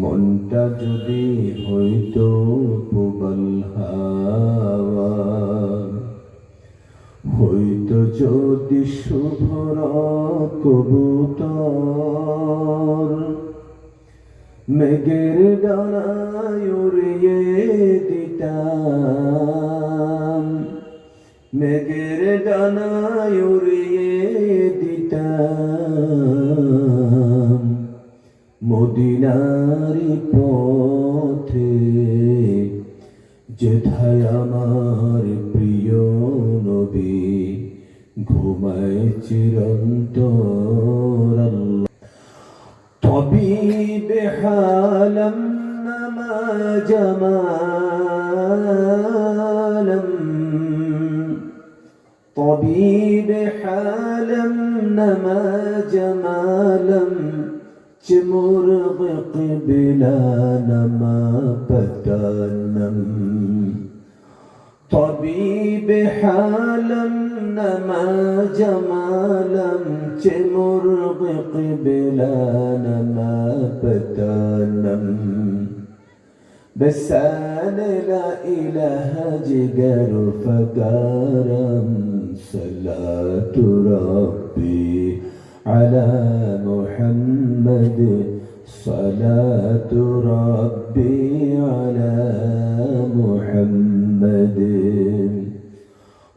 মনটা যদি হইতো প্রবল হাওয়া, হইতো যদি শুভ্র কবুতর, মেঘের ডানায় উড়িয়ে দিতাম, মেঘের ডানায় উড়িয়ে দিতাম মদিনার পথে, যেথায় আমার প্রিয় নবী ঘুমায় চিরন্তর। طبيب حالا ما جمالا، طبيب حالا ما جمالا، مرغق بلا نما بدنم. طبيب حالا ما جمالا، مرغق بلا نما بدنم. بس أنا لا إله جگر فقارم، صلاة ربي على محمد، صلاة ربي على محمد.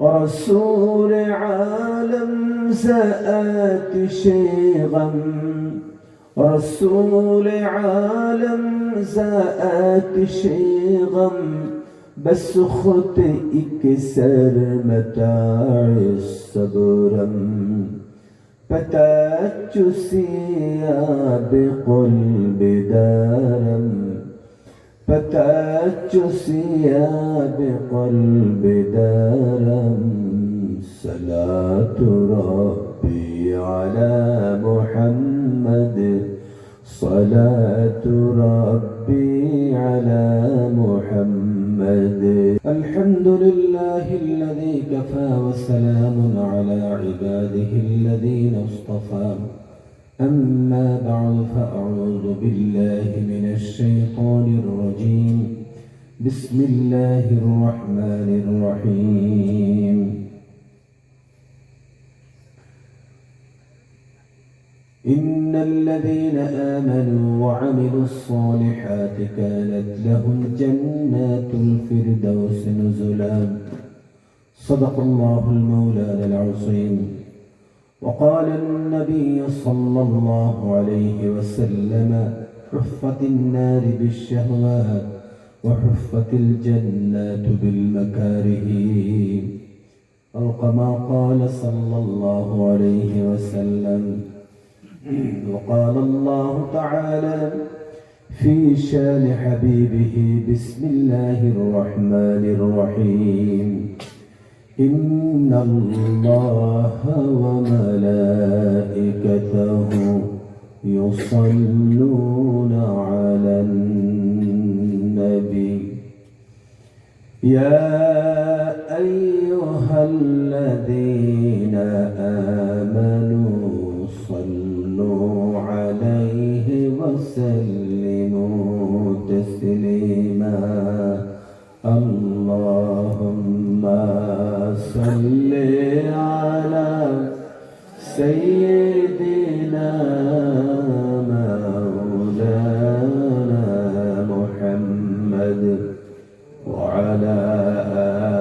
رسول عالم زاد شيغم، رسول عالم زاد شيغم، بس خط اكسر متاع الصبرم. فتات ثياب قلب دارم، فتات ثياب قلب دارم. صلاة ربي على محمد، صلاة ربي على محمد. الحمد لله الذي كفى، وسلام على عباده الذين اصطفى. أما بعد، فأعوذ بالله من الشيطان الرجيم. بسم الله الرحمن الرحيم. إن الذين آمنوا وعملوا الصالحات كانت لهم جنات الفردوس نزلا. صدق الله المولى العظيم. وقال النبي صلى الله عليه وسلم: حفت النار بالشهوات، وحفت الجنات بالمكاره. أو كما قال صلى الله عليه وسلم. وقال الله تعالى في شان حبيبه: بسم الله الرحمن الرحيم. إن الله وملائكته يصلون على النبي، يا أيها الذين آمنوا صلوا عليه وسلموا تسليما. اللهم صل على سيدنا مولانا محمد، وعلى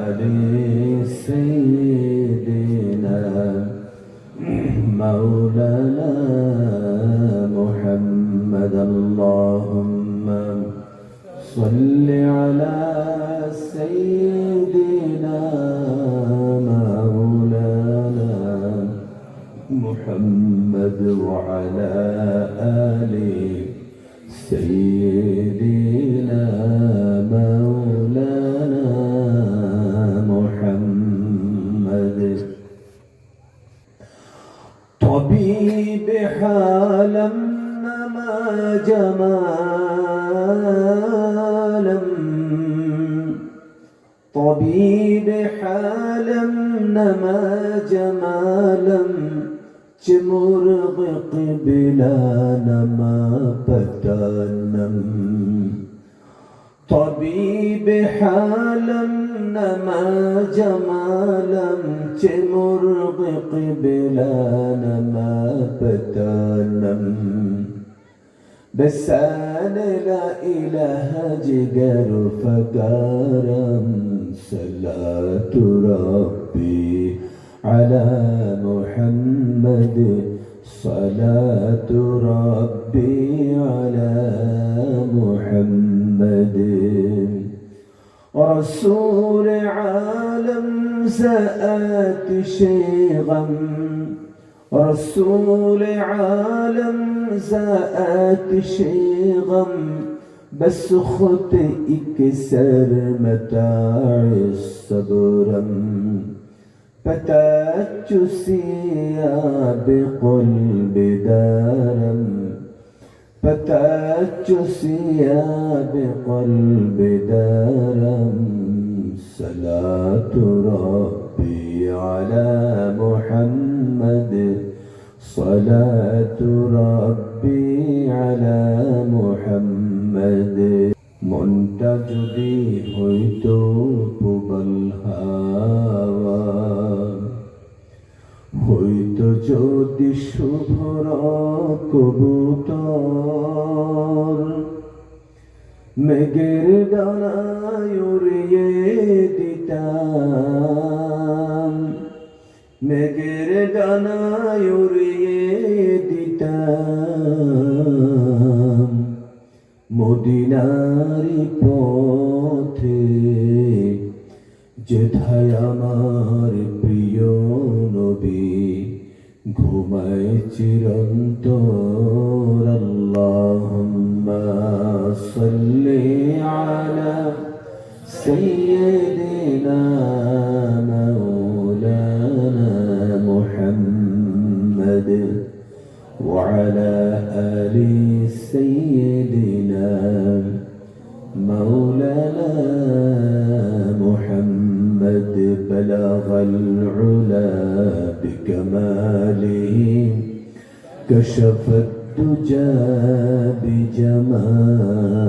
آل سيدنا مولانا محمد. اللهم صل على سيدنا مولانا محمد، وعلى آل سيدنا مولانا محمد. طبيب حالا ما جمالا، طبيب حالا ما جمالا، مرغ قبلانا ما بدانا طبيب حالا ما جمالا مرغ قبلانا ما بدانا بسان لا إله جگر فقارم صلاة ربي على محمد صلاة ربي على محمد رسول عالم سآت شيغم رسول عالم سآت شيغم بس خط اكسر متاع الصبرم فتات ثياب قلب دارم فتات ثياب قلب دارم صلاة ربي على محمد صلاة ربي على محمد منتجدي هيتو بالهوى হইতো যদি শুভ্র কবুতর মেঘের ডানায় উড়িয়ে দিতাম মেঘের ডানায় উড়িয়ে দিতাম মদিনারি পথে যেথায় আমার প্রিয় নবী ঘুমায় চিরন্তর আল্লাহুম্মা সাল্লি আলা সাইয়্যিদিনা মাওলানা মুহাম্মদ ওয়া আলা আলি সাইয়্যিদিনা مولانا محمد بلغ العلا بكماله كشف الدجى بجماله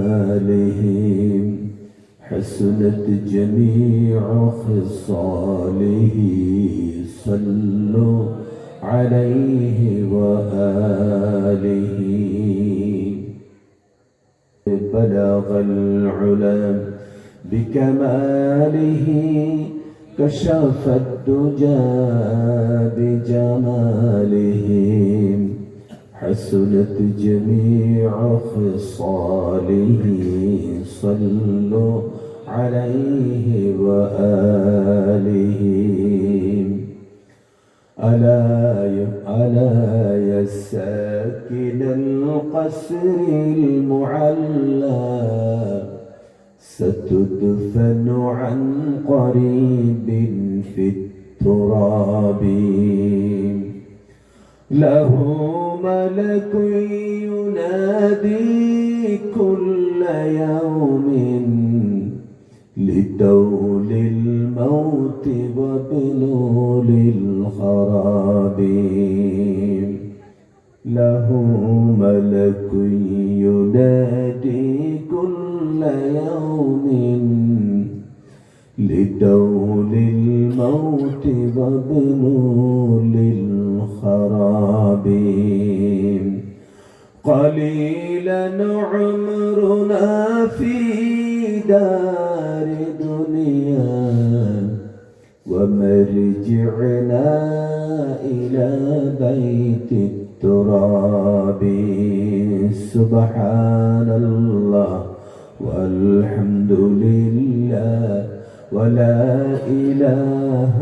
حسنت جميع خصاله صلوا عليه وآله بلغ العلا بكماله كشف الدجى بجماله حسنت جميع خصاله صلوا عليه وآله ألا يا ساكن القصر المعلى ستدفن عن قريب في التراب له ملك ينادي كل يوم لدول الموت وبلول الخراب له ملك ينادي كل يوم لدول الموت وبلول الخراب قليلا عمرنا في دار دنيا ومرجعنا إلى بيت التراب سبحان الله والحمد لله ولا إله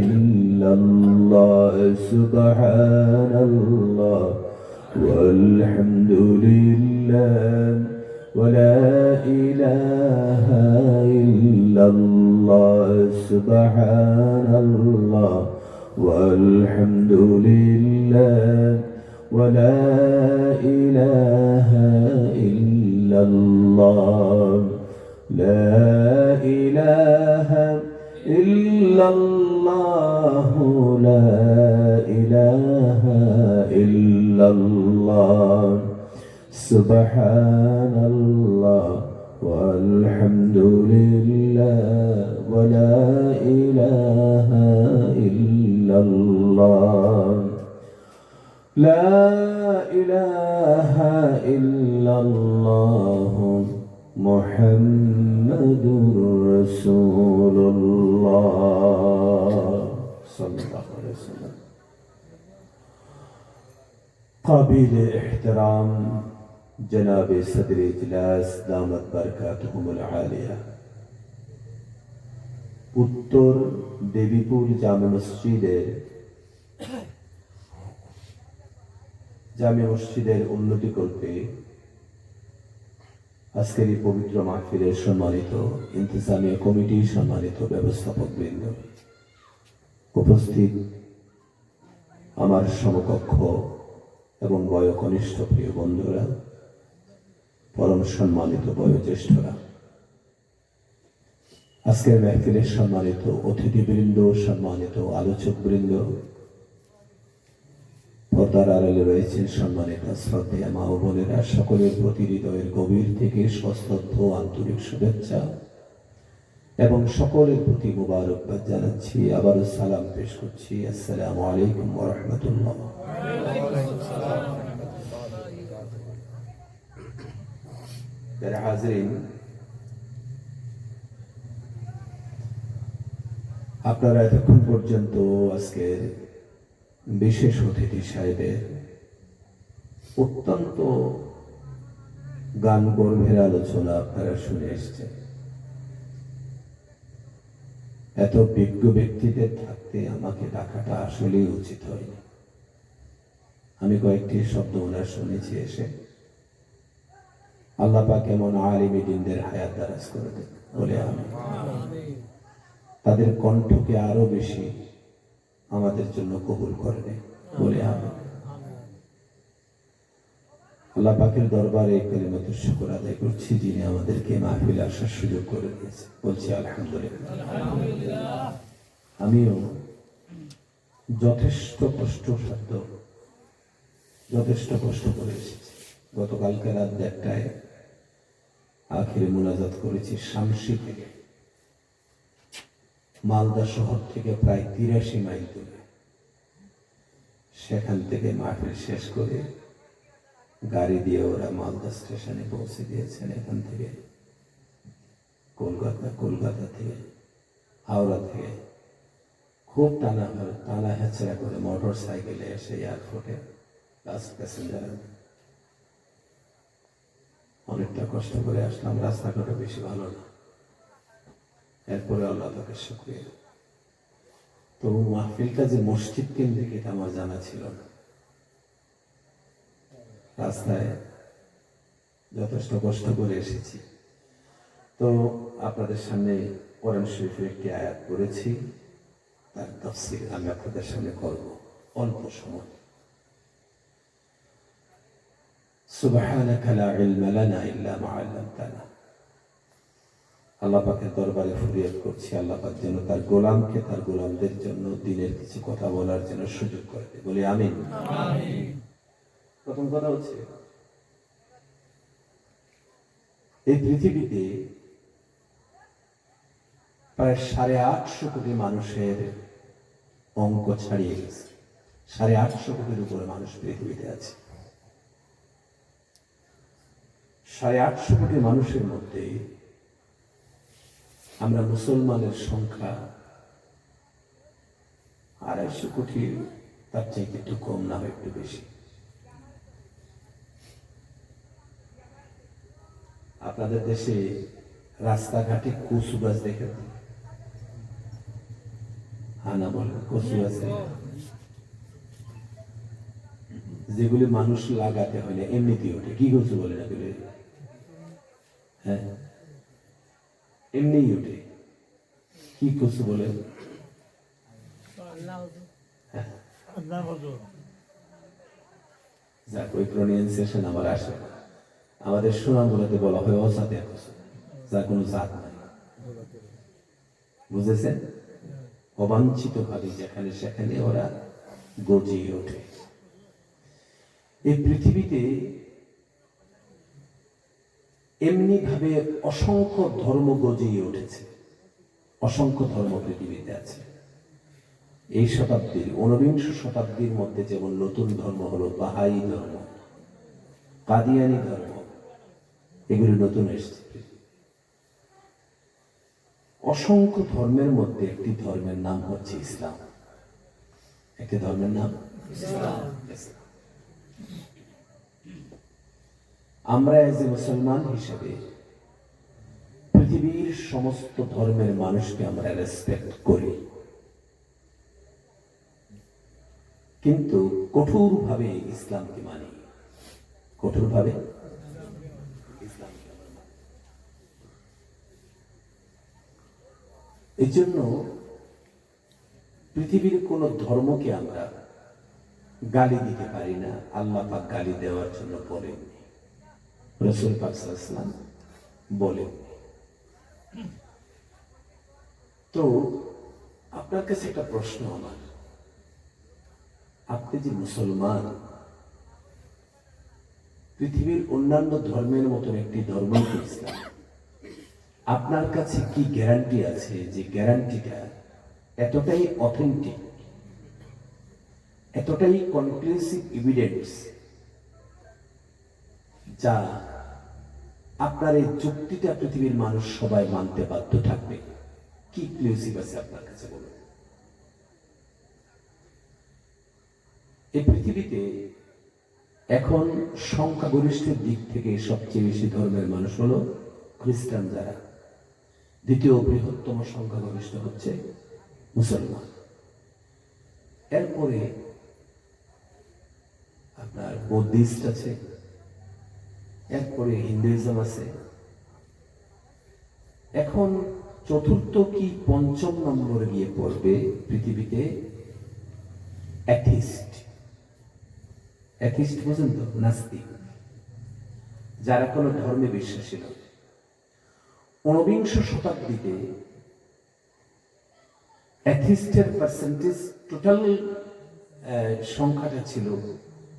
إلا الله سبحان الله والحمد لله ولا إله إلا الله سبحان الله والحمد لله ولا إله إلا الله لا إله إلا الله لا إله illallah, subhanallah, walhamdulillah, wa la ilaha illallah, la ilaha illallah, Muhammadur Rasulullah sallallahu alaihi wasallam। काबिल एहतराम जनाब सदर इजलास दामत बरकातुहुमुल आलिया, उत्तर देवीपुर जामे मस्जिदेर उन्नति कल्पे আজকের এই পবিত্র মাহফিলের সম্মানিত ইন্তেজামিয়া কমিটির সম্মানিত ব্যবস্থাপক বৃন্দ, উপস্থিত আমার সমকক্ষ এবং বয়োকনিষ্ঠ প্রিয় বন্ধুরা, পরম সম্মানিত বয়োজ্যেষ্ঠরা, আজকের মাহফিলের সম্মানিত অতিথিবৃন্দ, সম্মানিত আলোচকবৃন্দ, পর্দার আড়ালে রয়েছেন সম্মানিত শ্রদ্ধেয় মা ও বোনেরা, সকলের প্রতি হৃদয়ের গভীর থেকে সশ্রদ্ধ আন্তরিক শুভেচ্ছা এবং সকলের প্রতি মুবারকবাদ জানাচ্ছি। আবারও সালাম পেশ করছি, আসসালামু আলাইকুম ওয়া রাহমাতুল্লাহ। যারা হাজিরিন, আপনারা এতক্ষণ পর্যন্ত আজকের বিশেষ অতিথি সাহেবের অত্যন্ত গান গর্ভের আলোচনা আপনারা শুনে এসছেন। এত বিজ্ঞ ব্যক্তিদের থাকতে আমাকে ডাকাটা আসলেই উচিত হয়নি। আমি কয়েকটি শব্দ ওনার শুনেছি এসে। আল্লাহ পাক এমন আলিম দ্বীনদের হায়াত দারাজ করে দেন বলে আমি তাদের কণ্ঠকে আরো বেশি আমাদের জন্য কবুল করবে বলে আমি আল্লাহ পাকের দরবারে কালিমাতুশ শুকর আদায় করছি, যিনি আমাদেরকে মাহফিলে আসার সুযোগ করে দিয়েছে। বলছি আলহামদুলিল্লাহ। আমিও যথেষ্ট কষ্ট করে এসেছি। গতকালকে রাত 1টায় আখিরে মুনাজাত করেছি শামসি থেকে, মালদা শহর থেকে প্রায় 83 মাইল দূরে। সেখান থেকে মাহফিল শেষ করে গাড়ি দিয়ে ওরা মালদা স্টেশনে পৌঁছে দিয়েছেন। এখান থেকে কলকাতা থেকে, হাওড়া থেকে খুব টানা হেঁচড়া করে মোটর সাইকেলে এসে এয়ারপোর্টে লাস্ট প্যাসেঞ্জার অনেকটা কষ্ট করে আসলাম। রাস্তাঘাটও বেশি ভালো না, এরপরে আল্লাহ তাকে শুকরিয়া। তো মাহফিলটা যে মসজিদ কেন্দ্রিক এটা আমার জানা ছিল না। রাস্তায় যথেষ্ট কষ্ট করে এসেছি। তো আপনাদের সামনে কোরআন শরীফের একটি আয়াত পড়েছি, তার তাফসীর আমি আপনাদের সামনে করব অল্প সময়। সুবহানাকা লা ইলমা লানা ইল্লা মা আল্লামতানা। আল্লাহ পাকের দরবারে ফরিয়াদ করছি, আল্লাহ পাক যেন তার গোলামকে, তার গোলামদের জন্য দিনের কিছু কথা বলার জন্য সুযোগ করে দেয়। বলি আমিন। প্রথম কথা হচ্ছে, এই পৃথিবীতে প্রায় 850 কোটি মানুষের অঙ্ক ছাড়িয়ে গেছে। 850 কোটির উপরে মানুষ পৃথিবীতে আছে। 850 কোটি মানুষের মধ্যে আমরা মুসলমানের সংখ্যা 250 কোটি, তার চাইতে একটু কম না হয় একটু বেশি। আপনাদের দেশে রাস্তাঘাটে কচু গাছ দেখে, হানা বলে কচু গাছ, যেগুলি মানুষ লাগাতে হয় না এমনিতেই ওঠে। কি কচু বলে না বলে? হ্যাঁ, এমনিই ওঠে। কি কচু বলে? যাক, ওই প্রোনাউন্সিয়েশন আমার আসে না। আমাদের সুনামগুলোতে বলা হয় অজাতে কচু, যার কোনো জাত নাই। বুঝেছেন? অবাঞ্ছিত ভাবে যেখানে সেখানে ওরা গজিয়ে ওঠে। এই পৃথিবীতে এমনি ভাবে অসংখ্য ধর্ম গজিয়ে উঠেছে, অসংখ্য ধর্ম পৃথিবীতে আছে। এই শতাব্দীর ঊনবিংশ শতাব্দীর মধ্যে যেমন নতুন ধর্ম হলো বাহাই ধর্ম, কাদিয়ানি ধর্ম, এগুলি নতুন এসেছে। অসংখ্য ধর্মের মধ্যে একটি ধর্মের নাম হচ্ছে ইসলাম। একটি ধর্মের নাম ইসলাম। আমরা এজ এ মুসলমান হিসেবে পৃথিবীর সমস্ত ধর্মের মানুষকে আমরা রেসপেক্ট করি, কিন্তু কঠোরভাবে ইসলামকে মানি, কঠোরভাবে ইসলামকে মানি। এই জন্য পৃথিবীর কোন ধর্মকে আমরা গালি দিতে পারি না। আল্লাহ পাক গালি দেওয়ার জন্য বলেননি, রাসূল পাক সাল্লাল্লাহু আলাইহি ওয়াসাল্লাম বলেন। তো আপনার কাছে একটা প্রশ্ন আমার, আপনি যে মুসলমান, পৃথিবীর অন্যান্য ধর্মের মতন একটি ধর্ম ইসলাম, আপনার কাছে কি গ্যারান্টি আছে যে গ্যারান্টিটা এতটাই অথেন্টিক, এতটাই কনক্লুসিভ এভিডেন্স, যা আপনার এই যুক্তিটা পৃথিবীর মানুষ সবাই মানতে বাধ্য থাকবে? কি ক্লুসিভ আছে আপনার কাছে বলুন? এই পৃথিবীতে এখন সংখ্যাগরিষ্ঠের দিক থেকে সবচেয়ে বেশি ধর্মের মানুষ হলো খ্রিস্টান, যারা দ্বিতীয় বৃহত্তম সংখ্যাগরিষ্ঠ হচ্ছে মুসলমান। এরপরে আপনার বৌদ্ধিস্ট আছে, এরপরে হিন্দুইজম আছে, এখন চতুর্থ কি পঞ্চম নম্বরে গিয়ে পড়বে পৃথিবীতে অ্যাথিস্ট। অ্যাথিস্ট বুঝেন তো? নাস্তিক, যারা কোনো ধর্মে বিশ্বাসী নয়। ঊনবিংশ শতাব্দীতে অ্যাথিস্টের পার্সেন্টেজ, টোটাল সংখ্যাটা ছিল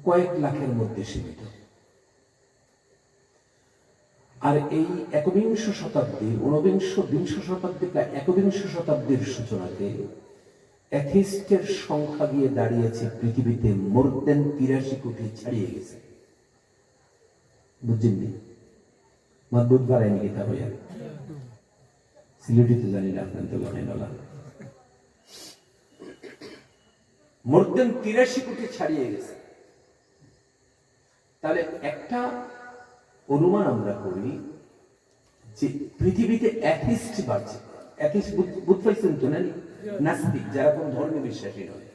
কয়েক লাখের মধ্যে সীমিত। আর এই একবিংশ শতাব্দীর, বিংশ শতাব্দী প্রায় একবিংশ শতাব্দীর সূচনাতে অ্যাথিস্টের সংখ্যা গিয়ে দাঁড়িয়েছে পৃথিবীতে মোর দেন 83 কোটি ছাড়িয়ে গেছে। বুঝছেননি? মজবুত বাড়ায়নি কিতা হইয়া সিলেটিতে জানি না, আপনার তো জানেন না, মোর দেন 83 কোটি ছাড়িয়ে গেছে। তাহলে একটা অনুমান আমরা করি যে পৃথিবীতে অ্যাথিস্ট বাড়ছে। অ্যাথিস্ট বুঝ পাইছেন তো না? নাস্তিক, যারা কোন ধর্মে বিশ্বাসী নয়।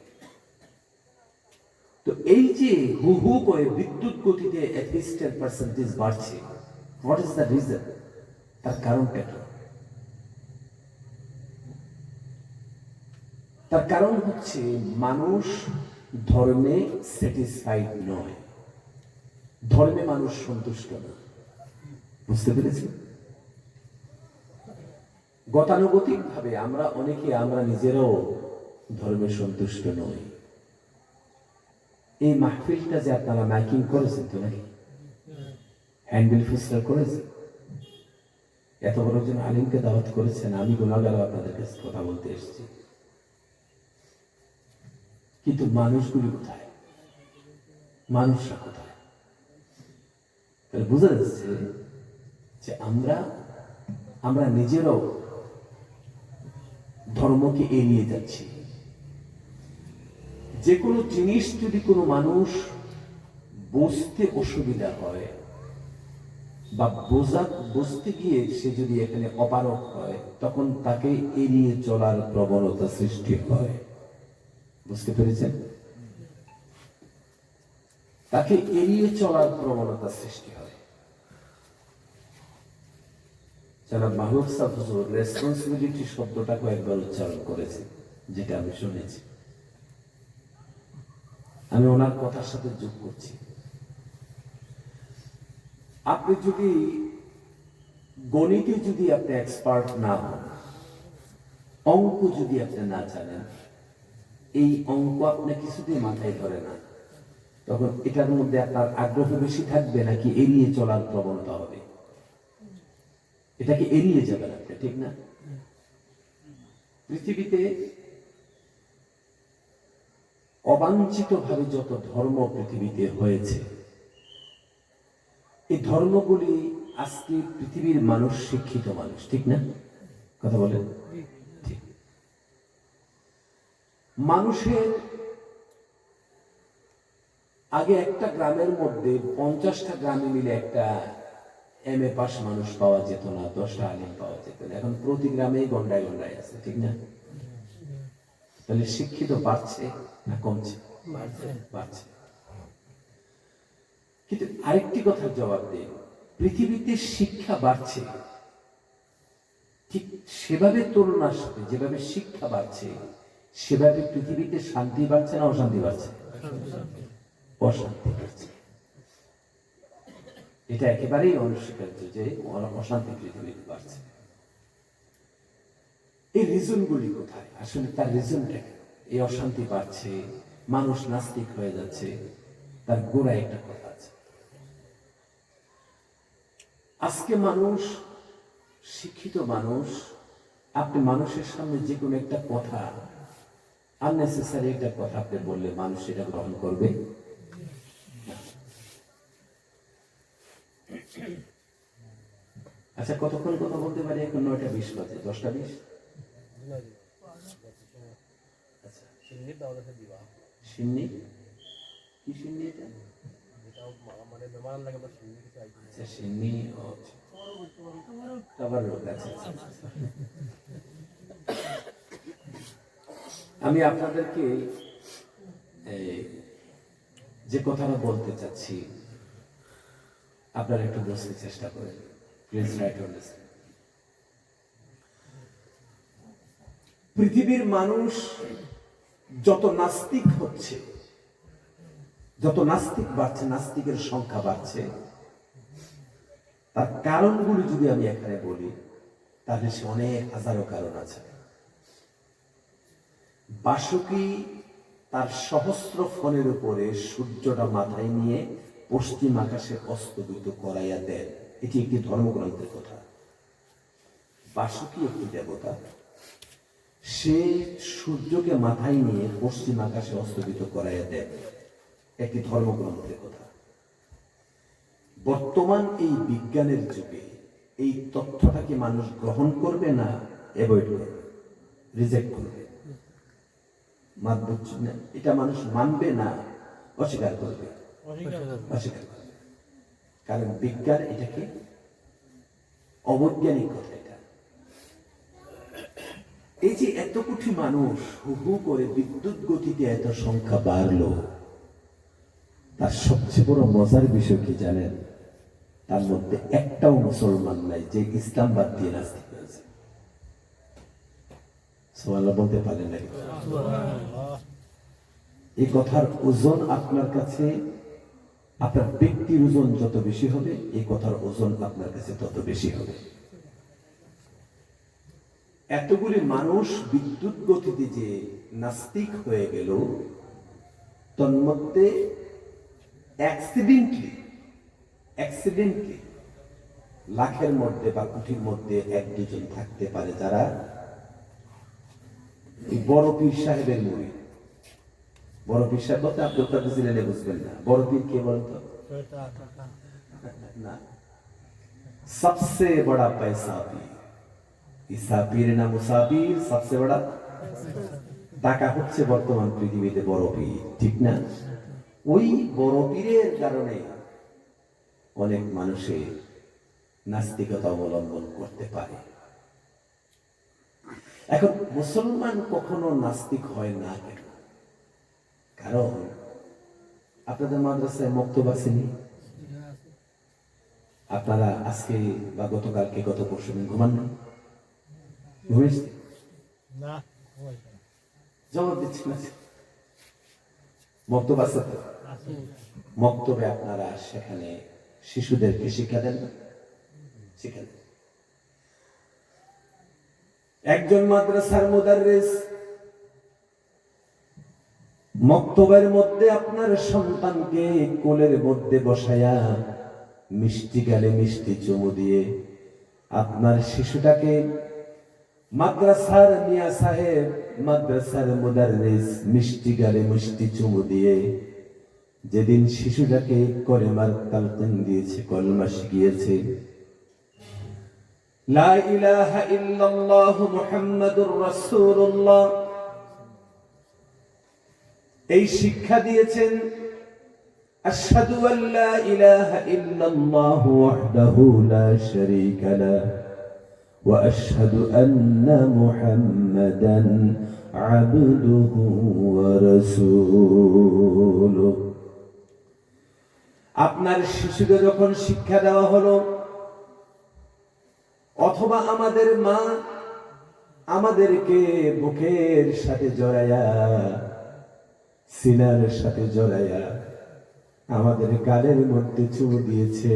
তো এই যে হু হু করে বিদ্যুৎ গতিতে অ্যাথিস্টের পার্সেন্টেজ বাড়ছে, হোয়াট ইজ দ্য রিজন? তার কারণটা কি? তার কারণ হচ্ছে মানুষ ধর্মে স্যাটিসফাইড নয়, ধর্মে মানুষ সন্তুষ্ট না। বুঝতে পেরেছি? গতানুগতিক ভাবে আমরা নিজেরাও ধর্মে সন্তুষ্ট নই। এই মাহফিলটা যে আপনারা মাইকিং করেছেন তো নাকি, হ্যান্ডবিল ফিস্টার করেছেন, এত বড় একজন আলিমকে দাওয়াত করেছেন, আমি গুনাহগার আপনাদের কাছে কথা বলতে এসেছি, কিন্তু মানুষগুলি কোথায়? মানুষরা কোথায়? তাহলে বোঝা যাচ্ছে যে আমরা নিজেরাও ধর্মকে এড়িয়ে যাচ্ছি। যে কোনো জিনিস যদি কোনো মানুষ বুঝতে অসুবিধা হয় বা বুঝতে গিয়ে সে যদি এখানে অপারক হয়, তখন তাকে এড়িয়ে চলার প্রবণতা সৃষ্টি হয়। বুঝতে পেরেছেন? তাকে এড়িয়ে চলার প্রবণতা সৃষ্টি হয়। যারা মাহবুব সাহেব হুজুর রেসপন্সিবিলিটি শব্দটা কয়েকবার উচ্চারণ করেছে, যেটা আমি শুনেছি, আমি ওনার কথার সাথে যোগ করছি। আপনি যদি গণিতে যদি আপনি এক্সপার্ট না হন, অঙ্ক যদি আপনি না জানেন, এই অঙ্ক আপনি কিছুতেই মাথায় ধরে না। তখন এটার মধ্যে আপনার আগ্রহ বেশি থাকবে নাকি এড়িয়ে চলার প্রবণতা হবে? এটাকে এড়িয়ে যাবেন আপনি, ঠিক না? পৃথিবীতে অবাঞ্ছিত ভাবে যত ধর্ম পৃথিবীতে হয়েছে, এই ধর্মগুলি আজকে পৃথিবীর মানুষ শিক্ষিত মানুষ, ঠিক না? কথা বলেন ঠিক। মানুষের আগে একটা গ্রামের মধ্যে 50টা গ্রামে মিলে একটা MA পাস মানুষ পাওয়া যেত না, 10টা আলিম পাওয়া যেত না। এখন প্রতি গ্রামেই গন্ডায় গন্ডায় আছে, ঠিক না? তাহলে শিক্ষিত বাড়ছে না কমছে? বাড়ছে। কিন্তু আরেকটি কথার জবাব দিই, পৃথিবীতে শিক্ষা বাড়ছে, ঠিক সেভাবে তুলনার সাথে যেভাবে শিক্ষা বাড়ছে সেভাবে পৃথিবীতে শান্তি বাড়ছে না অশান্তি বাড়ছে? অশান্তি বাড়ছে। এটা একেবারেই অনস্বীকার্য যে অশান্তি পৃথিবীতে বাড়ছে। এই রিজনগুলি কোথায়? আসলে তার রিজনটা কি? এই অশান্তি বাড়ছে, মানুষ নাস্তিক হয়ে যাচ্ছে, তার গোড়ায় একটা কথা আছে। আজকে মানুষ, শিক্ষিত মানুষ, আপনি মানুষের সামনে যে কোনো একটা কথা, আননেসেসারি একটা কথা আপনি বললে মানুষ সেটা গ্রহণ করবে। আচ্ছা, কতক্ষণ কথা বলতে পারি? এখন 9টা 20 বাজে, 10টা 20। আচ্ছা, সিন্নি কি সিন্নি এটা? আচ্ছা, সিন্নি আমি আপনাদেরকে যে কথাটা বলতে চাচ্ছি আপনারা একটু বুঝতে চেষ্টা করেন, প্লিজ রাইট অন দিস। পৃথিবীর মানুষ যত নাস্তিক হচ্ছে, যত নাস্তিক বাড়ছে, নাস্তিকের সংখ্যা বাড়ছে, তার কারণগুলি যদি আমি এখানে বলি তাহলে সে অনেক হাজারো কারণ আছে। বাসুকি তার সহস্র ফণের উপরে সূর্যটা মাথায় নিয়ে পশ্চিম আকাশে অস্তমিত করাইয়া দেন, এটি একটি ধর্মগ্রন্থের কথা। বাসুকি একটি দেবতা, সে সূর্যকে মাথায় নিয়ে পশ্চিম আকাশে অস্তমিত করাইয়া দেন, একটি ধর্মগ্রন্থের কথা। বর্তমান এই বিজ্ঞানের যুগে এই তথ্যটাকে মানুষ গ্রহণ করবে না অ্যাভয়েড করবে, রিজেক্ট করবে? এটা মানুষ মানবে না, অস্বীকার করবে, অস্বীকার করবে। কারণ বিজ্ঞান এটাকে অবৈজ্ঞানিক কথা। এটা এই যে এত কোটি মানুষ হু করে বিদ্যুৎ গতিতে এত সংখ্যা বাড়লো, তার সবচেয়ে বড় মজার বিষয় কি জানেন? তার মধ্যে একটাও মুসলমান নাই যে ইসলাম বাদ দিয়ে নাস্তিক হয়েছে। সুবহানাল্লাহ বলতে পারেন নাকি? এই কথার ওজন আপনার কাছে, আপনার ব্যক্তির ওজন যত বেশি হবে, এই কথার ওজন আপনার কাছে তত বেশি হবে। এতগুলি মানুষ বিদ্যুৎ গতিতে যে নাস্তিক হয়ে গেল, তন্মধ্যে অ্যাক্সিডেন্টলি লাখের মধ্যে বা কোটির মধ্যে 1-2 জন থাকতে পারে যারা বড় পীর সাহেবের মুরিদ। বড় পীর সাহেব বলতে আব্দুল কাদের জিলানী বুঝবেন না। বড় পীর কে বলতো? না, सबसे बड़ा पैसा पीर, ঈসা পীরের নাম মুসাফির, সবচেয়ে বড় টাকা হচ্ছে বর্তমান পৃথিবীতে বড় পীর, ঠিক না? ওই বড় পীরের কারণে অনেক মানুষের নাস্তিকতা অবলম্বন করতে পারে। এখন মুসলমান কখনো নাস্তিক হয় না কেন? কারণ আপনাদের মাদ্রাসায় মক্তব আসেনি? আপনারা আজকে বা গতকালকে, গত পরশু ঘুমান না? ঘুমিয়েছে না? জবাব দিচ্ছি না। মক্তব আছে তো? মক্তবে আপনারা সেখানে শিশুদেরকে শিক্ষা দেন না? শিক্ষা দেন। একজন মাদ্রাসার মুদাররিস মক্তবের মধ্যে আপনার সন্তানকে কোলের মধ্যে বসায়া মিষ্টি গালে মিষ্টি চুমু দিয়ে আপনার শিশুটাকে মাদ্রাসার মিয়া সাহেব, মাদ্রাসার মুদাররিস মিষ্টি গালে মিষ্টি চুমু দিয়ে যেদিন শিশুটাকে কলেমার তালকিন দিয়েছে, কলমা শিখিয়েছে, লা ইলাহা ইল্লাল্লাহ মুহাম্মাদুর রাসূলুল্লাহ এই শিক্ষা দিয়েছেন, আশহাদু আল্লা ইলাহা ইল্লাল্লাহু ওয়াহদাহু লা শারীকা লাহু ওয়া আশহাদু আন্না মুহাম্মাদান আবদুহু ওয়া রাসূলুহু। আপনার শিশুকে যখন শিক্ষা দেওয়া হলো, অথবা আমাদের মা আমাদেরকে বুকের সাথে জড়ায়া, সিনার সাথে জড়ায়া আমাদের গালের মধ্যে চুমু দিয়েছে,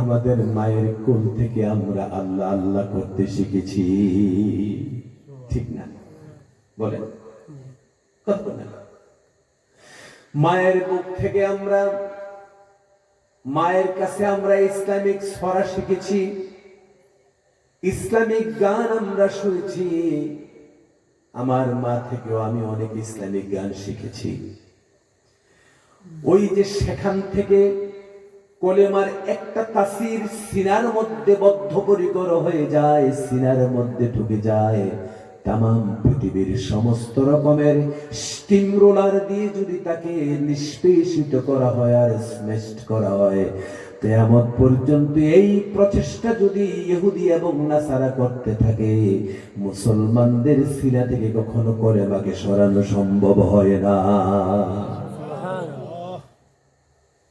আমাদের মায়ের কোল থেকে আমরা আল্লাহ আল্লাহ করতে শিখেছি, ঠিক না? বলেন কত না? মায়ের বুক থেকে আমরা, মায়ের কাছে আমরা ইসলামিক ছড়া শিখেছি, ইসলামিক গান আমরা শুনেছি। আমার মা থেকেও আমি অনেক ইসলামিক গান শিখেছি। ওই যে সেখান থেকে কলেমার একটা তাসির সিনার মধ্যে বদ্ধপরিকর হয়ে যায়, সিনার মধ্যে ঢুকে যায়। তামাম পৃথিবীর সমস্ত রকমের স্টিম রোলার দিয়ে যদি তাকে নিষ্পেষিত করা হয় আর স্ম্যাশড করা হয়, কিয়ামত পর্যন্ত এই প্রচেষ্টা যদি ইহুদি এবং নাসারা করতে থাকে, মুসলমানদের সিনা থেকে কখনো কলেমাকে সরানো সম্ভব হয় না,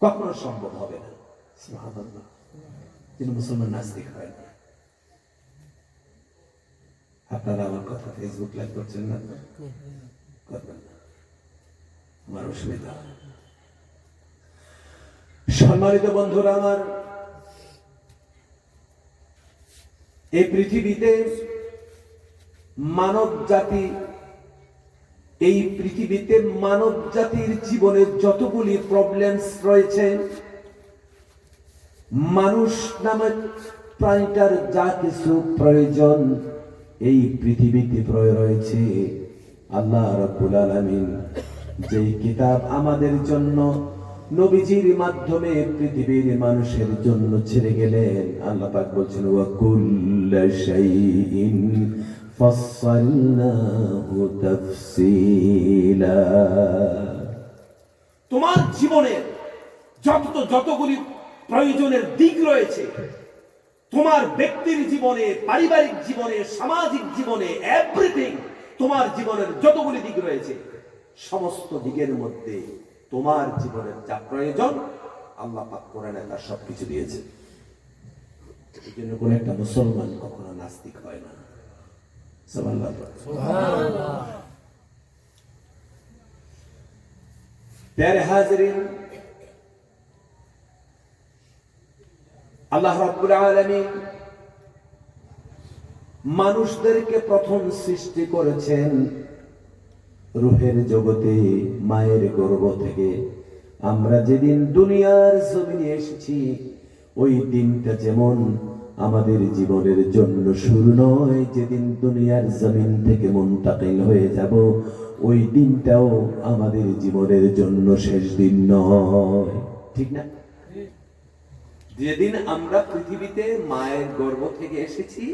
কখনো সম্ভব হবে না। সুবহানাল্লাহ। কিন্তু মুসলমান নাস্তিক হয় না। আপনারা আমার কথা ফেসবুক লাইভ করছেন না? করবেন না, আমার অসুবিধা। সম্মানিত বন্ধুরা আমার, এই পৃথিবীতে মানব জাতি, এই পৃথিবীতে মানব জাতির জীবনে যতগুলি প্রবলেমস রয়েছে, মানুষ নামে প্রাণীটার যা কিছু প্রয়োজন এই পৃথিবীতে রয়েছে, আল্লাহ রাব্বুল আলামিন যেই কিতাব আমাদের জন্য নবীজির মাধ্যমে পৃথিবীর মানুষের জন্য ছেড়ে গেলেন, আল্লাহ পাক বলছেন ওয়া কুল্লা শাইইন ফাসসালনাহু তাফসীলা। তোমার জীবনের যতগুলি প্রয়োজনের দিক রয়েছে, তোমার ব্যক্তির জীবনে, পারিবারিক জীবনে, সামাজিক জীবনে, এভরিথিং, তোমার জীবনের যতগুলি দিক রয়েছে, সমস্ত দিকের মধ্যে তোমার জীবনের যা প্রয়োজন আল্লাহ পাক কোরআনে তার সবকিছু দিয়েছে। এই জন্য কোন একটা মুসলমান কখনো নাস্তিক হয় না। সুবহানাল্লাহ। প্যারে হাজিরিন, আল্লাহ রাব্বুল আলামিন মানুষদেরকে প্রথম সৃষ্টি করেছেন রূহের জগতে, মায়ের গর্ভ থেকে। আমরা যেদিন দুনিয়ার জমিনে এসেছি, ওই দিনটা যেমন আমাদের জীবনের জন্য শুরু নয়, যেদিন দুনিয়ার জমিন থেকে মুনতাকিল হয়ে যাব, ওই দিনটাও আমাদের জীবনের জন্য শেষ দিন নয়, ঠিক না? যেদিন আমরা পৃথিবীতে মায়ের গর্ভ থেকে এসেছি,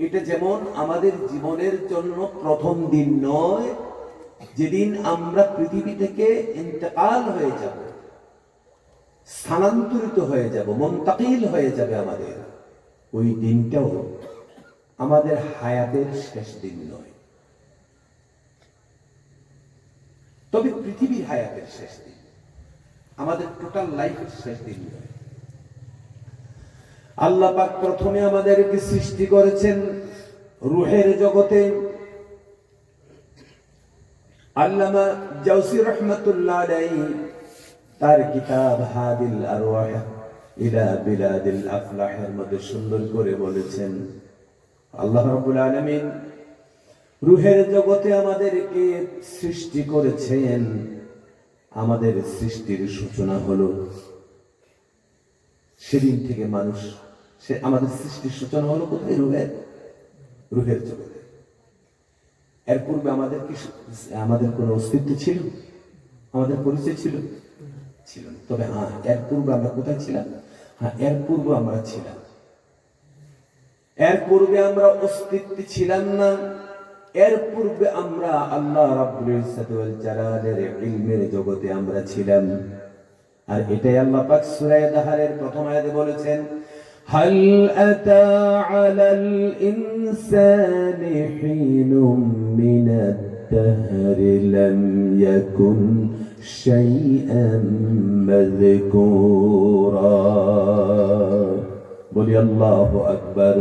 এটা যেমন আমাদের জীবনের জন্য প্রথম দিন নয়, যেদিন আমরা পৃথিবী থেকে ইন্তেকাল হয়ে যাব, স্থানান্তরিত হয়ে যাব, মুনতাকিল হয়ে যাবে আমাদের, ওই দিনটাও আমাদের হায়াতের শেষ দিন নয়, তবে পৃথিবীর হায়াতের শেষ দিন, আমাদের টোটাল লাইফের শেষ দিন নয়। আল্লাহ পাক প্রথমে আমাদেরকে সৃষ্টি করেছেন রূহের জগতে। আল্লামা জাওসি রাহমাতুল্লাহ আলাইহি তার কিতাব হাদিল আরওয়াহ ইলা বিলাদিল আফলাহের মধ্যে সুন্দর করে বলেছেন, আল্লাহ রাব্বুল আলামিন রুহের জগতে আমাদেরকে সৃষ্টি করেছেন। আমাদের সৃষ্টির সূচনা হলো সেদিন থেকে মানুষ, আমাদের সৃষ্টির সূচনা হলো কোথায়? রুহের জগতে। এর পূর্বে আমাদের কোনো অস্তিত্ব ছিল? আমাদের পরিচয় ছিল? না। তবে হ্যাঁ, এর পূর্বে আমরা কোথায় ছিলাম? হ্যাঁ, এর পূর্বে আমরা ছিলাম। এর পূর্বে আমরা অস্তিত্ব ছিলাম না। এর পূর্বে আমরা আল্লাহ রাব্বুল ইজ্জত ওয়াল জালালের ইলমের জগতে আমরা ছিলাম। আর এটাই আল্লাহ পাক সূরা দাহরের প্রথম আয়াতে বলেছেন, হাল আতা আলাল ইনসানি হিনুম মিনাদ দাহরি লাম ইয়াকুন শাইআন মাযকুরা। বলি আল্লাহু আকবার।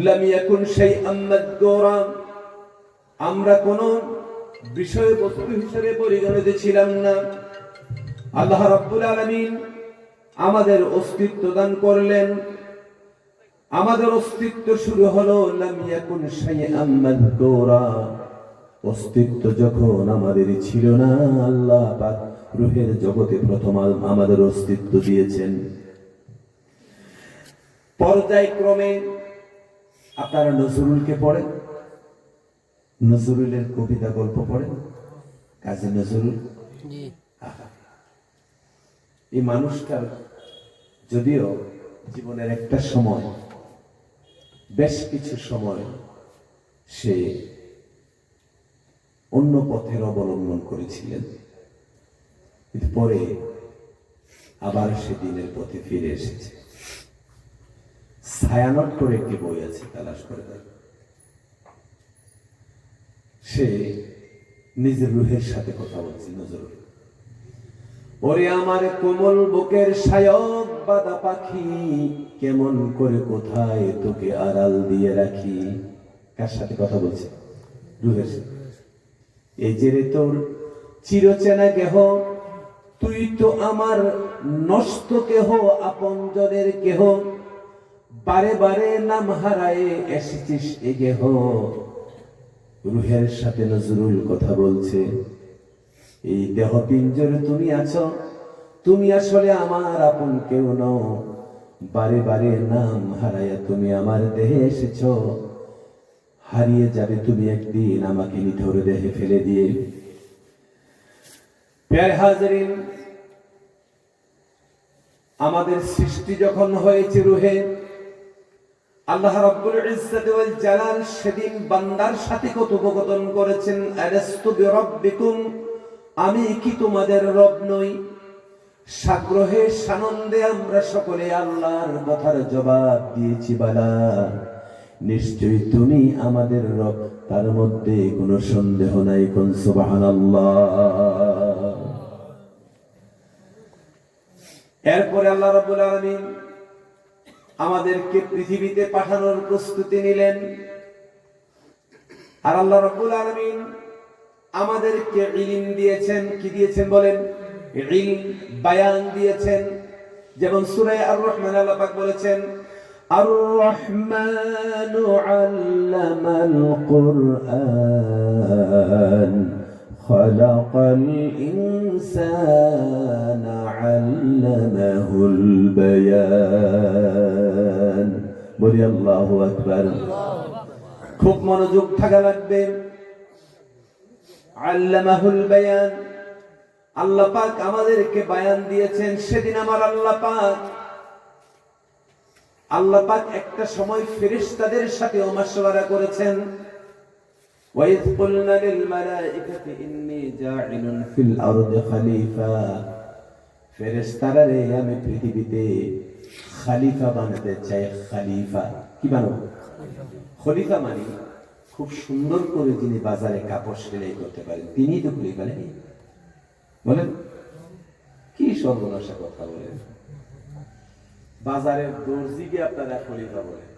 লাম ইয়াকুন শাইআন মাযকুরা, আমরা কোন বিষয়বস্তু হিসেবে পরিগণিত ছিলাম না। আল্লাহ রাব্বুল আলামিন আমাদের অস্তিত্ব দান করলেন। আমাদের অস্তিত্ব শুরু হলো লাম ইয়াকুন শাইআন মাযকুরা। অস্তিত্ব যখন আমাদের ছিল না, আল্লাহ পাক রূহের জগতে প্রথম আমাদের অস্তিত্ব দিয়েছেন। পর্যায়ক্রমে আপনারা নজরুলকে পড়েন, নজরুলের কবিতা গল্প পড়েন, কাজী নজরুল। এই মানুষটার যদিও জীবনের একটা সময়, বেশ কিছু সময় সে অন্য পথের অবলম্বন করেছিলেন, কিন্তু পরে আবার সে দিনের পথে ফিরে এসেছে। ছায়ানট করে একটি বই আছে, তালাশ করে দেয়। সে নিজের রুহের সাথে কথা বলছে। নজরুল, ওরে আমার কোমল বুকের শায়ক বাদা পাখি, কেমন করে কোথায় তোকে আড়াল দিয়ে রাখি। কার সাথে কথা বলছে? রুহের সাথে। এই যে রে তোর চিরচেনা কেহ, তুই তো আমার নষ্ট কেহ, আপনজনের কেহ, বারে বারে নাম হারায়ে এসেছিস এ গেহ। রুহের সাথে নজরুল কথা বলছে। এই দেহ পিঞ্জরে তুমি আছো, তুমি আসলে আমার আপন কেউ নও। বারে বারে নাম হারায়া তুমি আমার দেহে এসেছো, হারিয়ে যাবে তুমি একদিন আমাকে নিথর দেহে ফেলে দিয়ে। প্যারে হাজরিন, আমাদের সৃষ্টি যখন হয়েছে রুহে, আল্লাহ রাব্বুল ইজ্জত ওয়াল জালাল সেদিন বান্দার সাথে কথোপকথন করেছেন, আলাস্তু বিরাব্বিকুম, আমি কি তোমাদের রব নই? সাগ্রহে সানন্দে আমরা সকলে আল্লাহর কথার জবাব দিয়েছি, বালা নিশ্চয়ই তুমি আমাদের রব, তার মধ্যে কোনো সন্দেহ নাই। কোন সুবহানাল্লাহ। এরপরে আল্লাহ রাব্বুল আলামিন আমাদেরকে পৃথিবীতে পাঠানোর প্রস্তুতি নিলেন। আর আল্লাহ রাব্বুল আলামিন আমাদেরকে ইলম দিয়েছেন। কি দিয়েছেন বলেন? ইলম, বায়ান দিয়েছেন। যেমন সূরা আর রহমান আল্লাহ পাক বলেছেন, আর রহমানু আল্লামাল কুরআন খালাকাল ইনসানা আল্লামাহুল বায়ান। বলি আল্লাহু আকবার। খুব মনোযোগ থাকা লাগবে। আল্লামাহুল বায়ান, আল্লাহ পাক আমাদেরকে বায়ান দিয়েছেন। সেদিন আমার আল্লাহ পাক একটা সময় ফেরেশতাদের সাথে মাশওয়ারা করেছেন। ওয়াইয কুলনা লিল মালাইকাতি ইন্নী জাইলুন ফিল আরদি খলিফা, ফেরেশতারা রে আমি পৃথিবীতে খলিফা বানাতে চাই। খলিফা কি বানাবো? খলিফা মানে খুব সুন্দর করে যিনি বাজারে কাপড় সেলাই করতে পারেন, তিনিই তো খলিফা নাকি? বলেন, কি সর্বনাশা কথা বলেন। বাজারের দর্জিকে আপনারা খলিফা বলেন।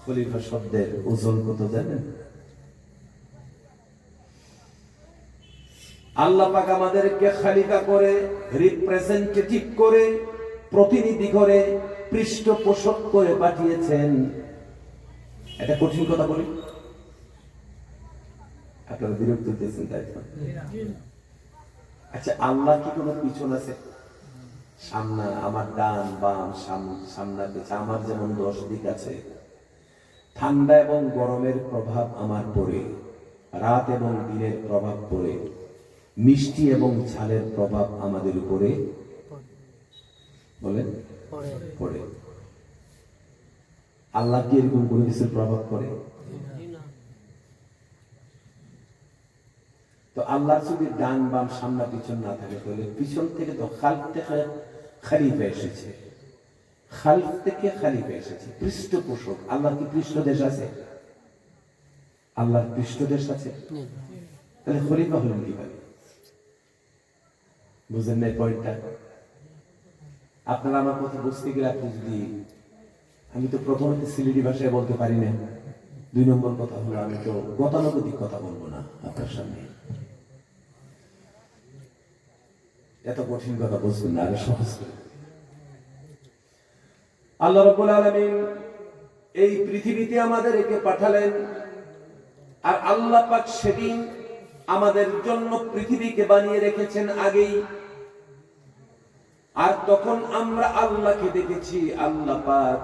খলিফা শব্দের ওজন কত জানেন? আল্লাহ পাক আমাদেরকে খলিফা করে, রিপ্রেজেন্টেটিভ করে, প্রতিনিধি করে, পৃষ্ঠপোষক করে পাঠিয়েছেন। এটা কঠিন কথা বলি, আপনারা বিরক্ত হইতেছেন তাই তো? আচ্ছা, আল্লাহ কি কোনো পিছন আছে? সামনা, আমার ডান বাম, সামনা পেছা, আমার যেমন 10 দিক আছে। ঠান্ডা এবং গরমের প্রভাব আমার পড়ে, রাত এবং দিনের প্রভাব পড়ে, মিষ্টি এবং ঝালের প্রভাব আমাদের উপরে বলেন পড়ে। আল্লাহ কি এরকম কোনো কিছুর প্রভাব পড়ে? তো আল্লাহ যদি ডান বাম সামনা পিছন না থাকে, তাহলে পিছন থেকে তো খালফ থেকে খলিফা এসেছে, খালফ থেকে খলিফা এসেছে, পৃষ্ঠপোষক। আল্লাহ কি পৃষ্ঠদেশ আছে? আল্লাহর পৃষ্ঠদেশ আছে? তাহলে খলিফা হলেন কিভাবে? বুঝেন না পয়েন্টটা? আপনারা আমার কথা বুঝতে গেলে আপনি যদি, আমি তো প্রথমে সিলেটি ভাষায় বলতে পারি না। 2 নম্বর কথা হলো, আমি তো গতানুগতিক কথা বলবো না আপনার সামনে। এত কঠিন কথা বুঝবেন না, আরো সহজ করে। আল্লাহ রাব্বুল আলামিন এই পৃথিবীতে আমাদেরকে পাঠালেন, আর আল্লাহ পাক সেদিন আমাদের জন্য পৃথিবীকে বানিয়ে রেখেছেন আগেই। আর তখন আমরা আল্লাহকে দেখেছি। আল্লাহ পাক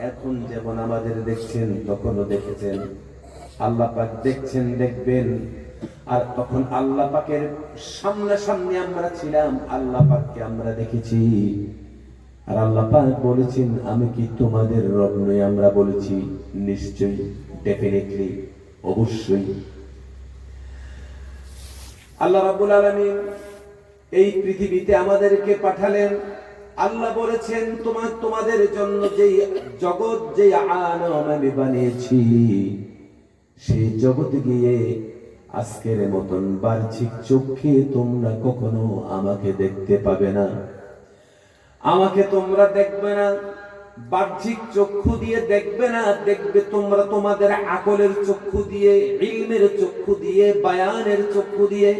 এখন যেমন আমাদের দেখছেন, তখনও দেখেছেন। আল্লাহ পাক দেখছেন, দেখবেন। আর তখন আল্লাহ পাকের সামনাসামনি আমরা ছিলাম, আল্লাহ পাককে আমরা দেখেছি। আর আল্লাহ পাক বলেছেন, আমি কি তোমাদের রব নই? আমরা বলেছি নিশ্চয়ই, ডেফিনেটলি, অবশ্যই। আল্লাহ রাব্বুল আলামিন এই পৃথিবীতে আমাদেরকে পাঠালেন। আল্লাহ বলেছেন, তোমাদের জন্য যেই জগৎ, যেই আলম আমি বানিয়েছি, সেই জগতে গিয়ে আজকের মতন বাহ্যিক চোখে তোমরা কখনো আমাকে দেখতে পাবে না। আমাকে তোমরা দেখবে না, বাহ্যিক চক্ষু দিয়ে দেখবে না। দেখবে তোমরা তোমাদের আকলের চক্ষু দিয়ে, ইলমের চক্ষু দিয়ে, বায়ানের চক্ষু দিয়ে।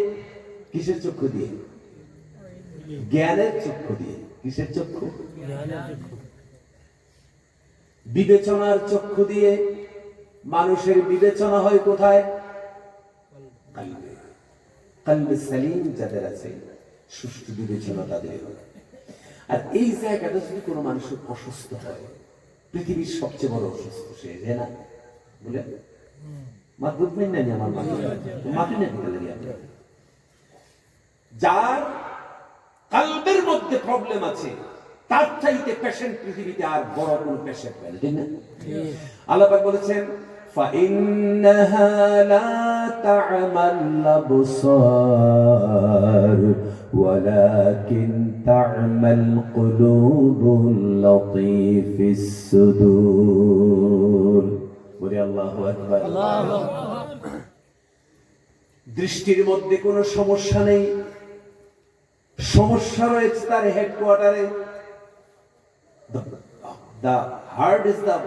কিসের চক্ষু দিয়ে? জ্ঞানের চক্ষু দিয়ে। কিসের চক্ষু? বিবেচনার চক্ষু দিয়ে। মানুষের বিবেচনা হয় কোথায়? কলবে। কলবে সালিম যাদের আছে, সুষ্ঠু বিবেচনা তাদের হয়। আর এই জায়গাটা যদি কোনো মানুষের অসুস্থ হয়, পৃথিবীর সবচেয়ে বড় অসুস্থ সে, যে না বলে মাতবুদ্দিন নানি আমার মাতৃ যার কলবের মধ্যে প্রবলেম আছে, তার চাইতে পেশেন্ট পৃথিবীতে আর বড় কোনো পেশেন্ট হয় না, ঠিক না? আল্লাহ পাক বলেছেন, فإنها لا تعمى الأبصار ولكن تعمى القلوب التي في الصدور। বলি আল্লাহু আকবার। দৃষ্টির মধ্যে কোনো সমস্যা নেই, সমস্যা রয়েছে তার হেডকোয়ার্টারে। The heart is the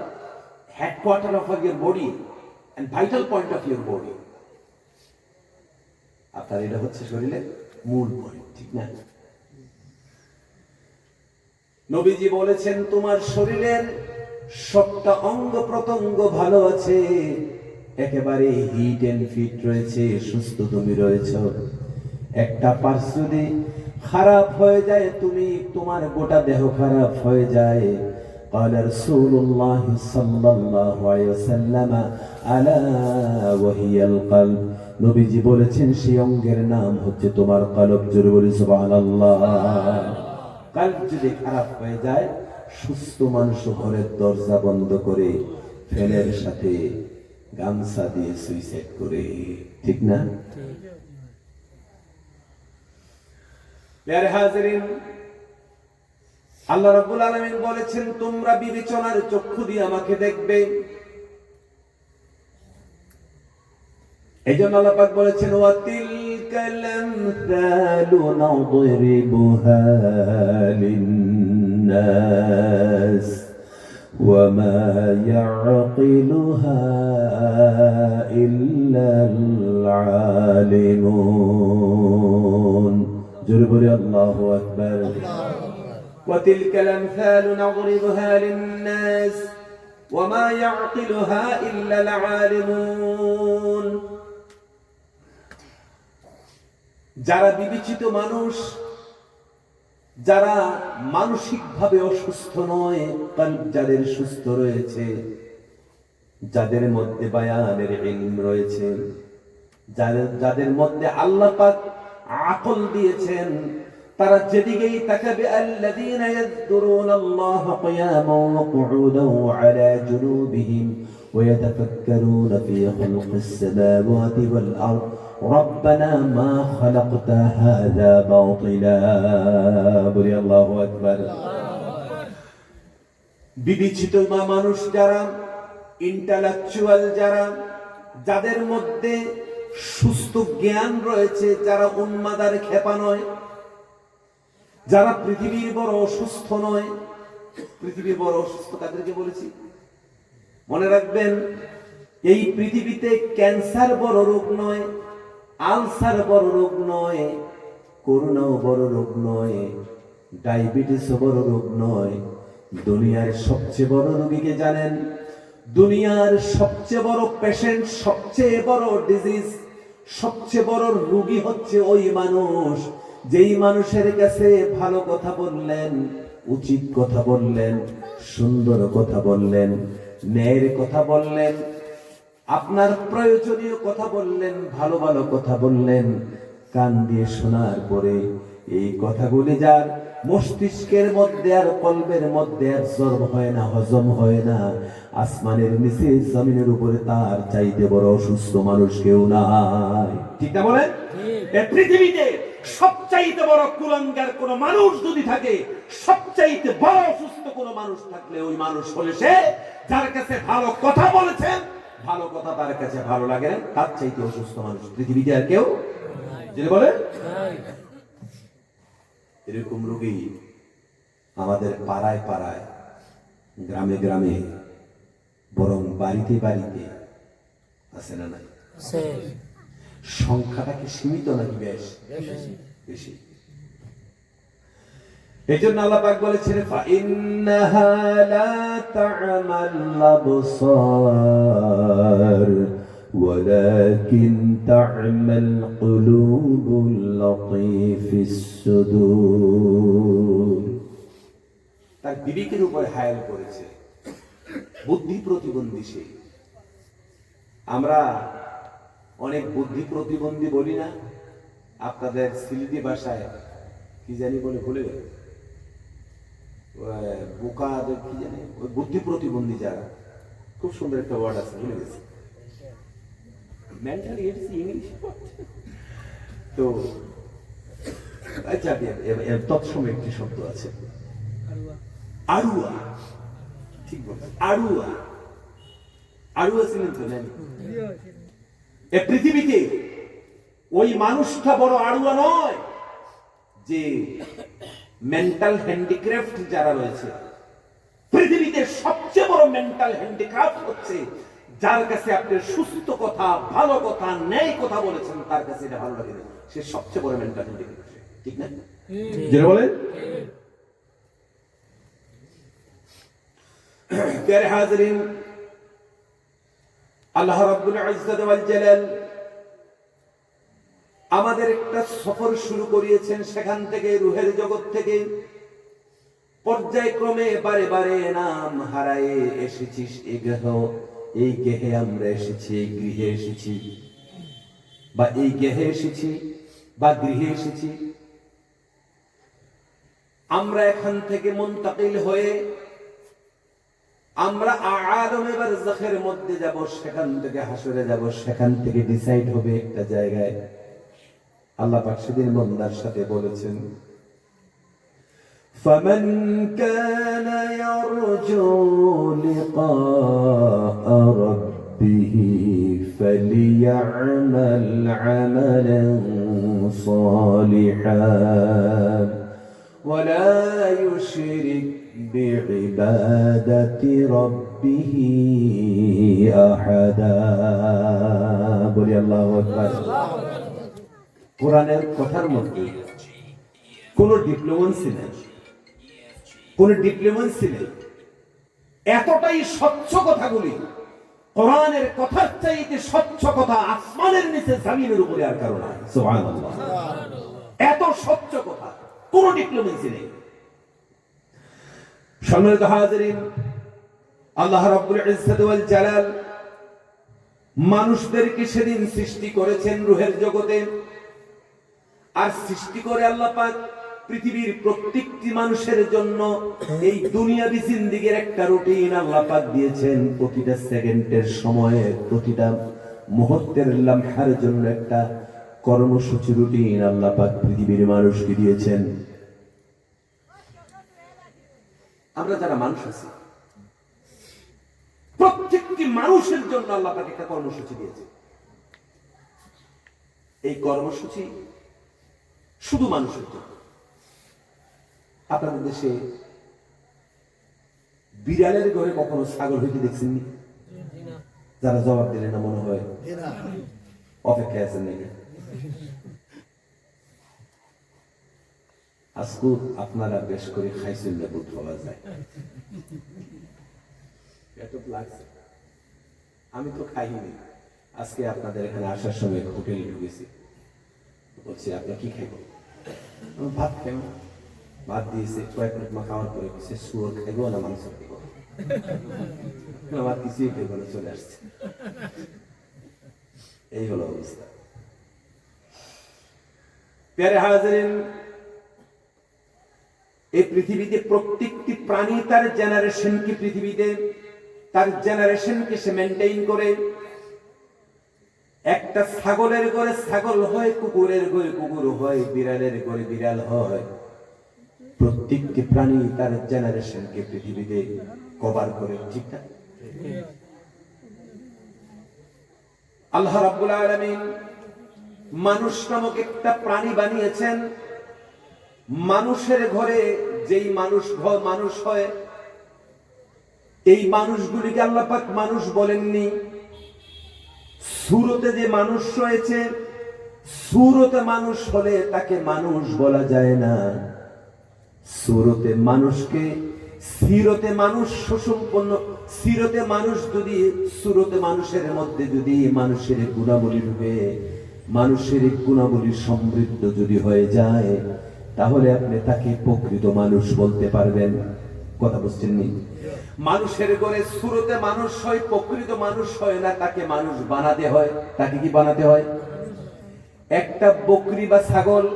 headquarter of your body and vital point of your body. আপনার এটা হচ্ছে শরীরের মূল পয়েন্ট, ঠিক না? নবীজি বলেছেন, তোমার শরীরের সবটা অঙ্গ প্রত্যঙ্গ ভালো আছে, একেবারে হিট এন্ড ফিট রয়েছে, সুস্থ তুমি রয়েছ। একটা পার্শ্ব যদি খারাপ হয়ে যায়, তোমার গোটা দেহ খারাপ হয়ে যায়। قال رسول الله صلى الله عليه وسلم ألا وهي القلب। নবীজি বলেছেন, সেই অঙ্গের নাম হচ্ছে তোমার কলব। জোরে বলি সুবহানাল্লাহ। কলব যদি খারাপ হয়ে যায়, সুস্থ মানুষ ঘরের দরজা বন্ধ করে ফ্যানের সাথে গামছা দিয়ে সুইসাইড করে, ঠিক না? প্যারে হাজিরিন, আল্লাহ রাব্বুল আলামিন বলেছেন, তোমরা বিবেচনার চক্ষু দিয়ে আমাকে দেখবে। এইজন্য আল্লাহ পাক বলেছেন, ওয়াতিলকাল আমসালু নাদরিবুহা লিন্নাস ওয়ামা ইয়াকিলুহা ইল্লাল আলিমুন। জোরে বলি আল্লাহু আকবার। وتلك الأمثال نضربها للناس وما يعقلها إلا العالمون। যারা বিবেচিত মানুষ, যারা মানসিকভাবে অসুস্থ নয়, কলব যাদের সুস্থ রয়েছে, যাদের মধ্যে বায়ানের ইলম রয়েছে, যাদের মধ্যে আল্লাহ পাক আকল দিয়েছেন, তারা যেদিকেই তাকাবে আল্লাযীনা ইয়াযকুরুনাল্লাহ কিয়ামান ওয়া কুউদান ওয়া আলা জুনুবিহিম ওয়া ইয়াতাফাক্কারুনা ফী খালকিস সামাওয়াতি ওয়াল আরদ রব্বানা মা খালাকতা হাযা বাতিলা। বলি আল্লাহু আকবার। বিবেচিত মানুষ যারা, ইন্টেলেকচুয়াল যারা, যাদের মধ্যে সুস্থ জ্ঞান রয়েছে, যারা উন্মাদার খেপা নয়, যারা পৃথিবীর বড় অসুস্থ নয়। পৃথিবীর বড় অসুস্থ কাদেরকে বলেছি মনে রাখবেন। এই পৃথিবীতে ক্যান্সার বড় রোগ নয়, আলসার বড় রোগ নয়, করোনাও বড় রোগ নয়, ডায়াবেটিসও বড় রোগ নয়। দুনিয়ার সবচেয়ে বড় রোগীকে জানেন? দুনিয়ার সবচেয়ে বড় পেশেন্ট, সবচেয়ে বড় ডিজিজ, সবচেয়ে বড় রোগী হচ্ছে ওই মানুষ যেই মানুষের কাছে ভালো কথা বললেন, উচিত কথা বললেন, সুন্দর কথা বললেন, ন্যায়ের কথা বললেন, আপনার প্রয়োজনীয় কথা বললেন, ভালো ভালো কথা বললেন, কান দিয়ে শোনার পরে এই কথাগুলি যার মস্তিষ্কের মধ্যে আর কলবের মধ্যে অ্যাবজর্ব হয় না, হজম হয় না, আসমানের নিচে জমিনের উপরে তার চাইতে বড় অসুস্থ মানুষ কেউ নাই। ঠিক না বলেন? এই পৃথিবীতে সবচাইতে বড় কুলাঙ্গার কোন মানুষ যদি থাকে, সবচাইতে বড় অসুস্থ কোন মানুষ থাকলে ওই মানুষ হলে সে যার কাছে ভালো কথা বলেছেন, ভালো কথা তার কাছে ভালো লাগে না, তার চাইতে অসুস্থ মানুষ পৃথিবীতে আর কেউ যদি বলে। এরকম রোগী আমাদের পাড়ায় পাড়ায়, গ্রামে গ্রামে, বরং বাড়িতে বাড়িতে আছে না নাই? সংখ্যাটা কি সীমিত নাকি বেশ বেশি? এই জন্য আল্লাহ পাক বলেছেন ফাইন্নাহা লা তা'মাল আবসার ওয়ালাকিন তা'মাল কুলুবুল লাতী ফিস সুদূর। তার বিবেকের উপর হায়াল করেছে, বুদ্ধি প্রতিবন্ধী সে। আমরা অনেক বুদ্ধি প্রতিবন্ধী বলি না? আপনাদের সিলেটি ভাষায় কি জানি বলে, ভুলে গেল, বোকা কি জানি, ওই বুদ্ধি প্রতিবন্ধী যারা, খুব সুন্দর একটা ওয়ার্ড আছে, ভুলে গেছি। মেন্টালি ইংলিশ তো আচ্ছা, তৎসময় একটি শব্দ আছে আড়ুয়া। ঠিক বলছে, আড়ুয়া। আড়ুয়া ছিলেন তো জানি? পৃথিবীতে ওই মানুষটা বড় আড়ুয়া নয় যে মেন্টাল হ্যান্ডিক্রাফট যারা রয়েছে। পৃথিবীতে সবচেয়ে বড় মেন্টাল হ্যান্ডিক্রাফট হচ্ছে যার কাছে আপনি সুস্থ কথা, ভালো কথা, ন্যায় কথা বলেছেন, তার কাছে এটা ভালো লাগে না, সে সবচেয়ে বড় মেন্টাল হ্যান্ডিক্রাফট। ঠিক না? যেটা বলেন। প্যারে হাজরিন, আল্লাহ রাব্বুল ইজ্জত ওয়াল জালাল আমাদের একটা সফর শুরু করিয়েছেন। সেখান থেকে, রুহের জগৎ থেকে পর্যায়ক্রমে বারে বারে নাম হারায়ে এসেছি। এই গেহে আমরা এসেছি, এই গৃহে এসেছি, বা এই গেহে এসেছি, বা গৃহে এসেছি। আমরা এখান থেকে মুনতাকিল হয়ে আমরা আলামে বারযাখের মধ্যে যাব, সেখান থেকে হাসরে যাব, সেখান থেকে ডিসাইড হবে একটা জায়গায়। আল্লাহ পাক সেদিন বান্দার সাথে বলেছেন فمن كان يرجو لقاء ربه فليعمل عملا صالحا ولا يشرك بعبادة ربه أحدا। বলি আল্লাহু আকবার। কোরআনের কথার মধ্যে কোন ডিপ্লোমেসি নেই, কোন ডিপ্লোমেসি নেই। এতটাই স্বচ্ছ কথাগুলি, কোরআনের কথার চাইতে স্বচ্ছ কথা আসমানের নিচে জমিনের উপরে আর কারো নাই। সুবহানাল্লাহ। এত স্বচ্ছ কথা, কোন ডিপ্লোমেসি নেই। সম্মানিত হাজিরিন, আল্লাহ রাব্বুল ইজ্জত ওয়াল জালাল মানুষদেরকে সেদিন সৃষ্টি করেছেন রূহের জগতে, আর সৃষ্টি করে আল্লাহ পাক পৃথিবীর প্রত্যেকটি মানুষের জন্য এই দুনিয়াবি জিন্দেগির একটা রুটিন আল্লাহ পাক দিয়েছেন। প্রতিটা সেকেন্ডের সময়ে, প্রতিটা মুহূর্তের লম্হার জন্য একটা কর্মসূচি রুটিন আল্লাহ পাক পৃথিবীর মানুষকে দিয়েছেন। আমরা যারা মানুষ আছি, প্রত্যেকটি মানুষের জন্য আল্লাহ পাক একটা কর্মসূচি দিয়েছে। এই কর্মসূচি শুধু মানুষের জন্য। আপনাদের দেশে বিড়ালের ঘরে কখনো ছাগল হইতে দেখছেন? যারা জবাব দিলেন না মনে হয় অপেক্ষায় আছেন নাকি? আজকে আপনারা বেশ করে খাইছেন না, বোধ পাওয়া যায়। আমি তো খাইনি। আজকে আপনাদের এখানে আসার সময় হোটেলে ঢুকেছি, বলছি আপনি কি খাইবেন? ভাত খাইব। ভাত দিয়েছে, কয়েক মিনিট মা খাওয়ার পরে কিছু শুয়োর খাইবো না মাংস খাইব, আমার কিছুই খাইব না, চলে আসছে। এই হলো অবস্থা। প্যারে হাজিরিন, এই পৃথিবীতে প্রত্যেকটি প্রাণী তার জেনারেশনকে, পৃথিবীতে তার জেনারেশনকে সে মেনটেইন করে। একটা ছাগলের ঘরে ছাগল হয়, কুকুরের ঘরে কুকুর হয়, বিড়ালের ঘরে বিড়াল হয়। প্রত্যেকটি প্রাণী তার জেনারেশনকে পৃথিবীতে কভার করে, ঠিক না? আল্লাহ রাব্বুল আলামিন মানুষ নামক একটা প্রাণী বানিয়েছেন। মানুষের ঘরে যেই মানুষ হয়, এই মানুষগুলিকে আল্লাহ পাক মানুষ বলেননি। সূরতে যে মানুষ রয়েছে, সূরতে মানুষ হলে তাকে মানুষ বলা যায় না। সূরতে মানুষকে, সিরতে মানুষ সুসম্পন্ন, সিরতে মানুষ যদি, সূরতে মানুষের মধ্যে যদি মানুষের গুণাবলী রূপে, মানুষের গুণাবলী সমৃদ্ধ যদি হয়ে যায়, তাহলে আপনি তাকে প্রকৃত মানুষ বলতে পারবেন। কথা বুঝছেন নি? মানুষের ঘরে সূরতে মানুষ হয়, প্রকৃত মানুষ হয় না, তাকে মানুষ বানাতে হয়। তাকে কি বানাতে হয়? একটা বকরি বা ছাগল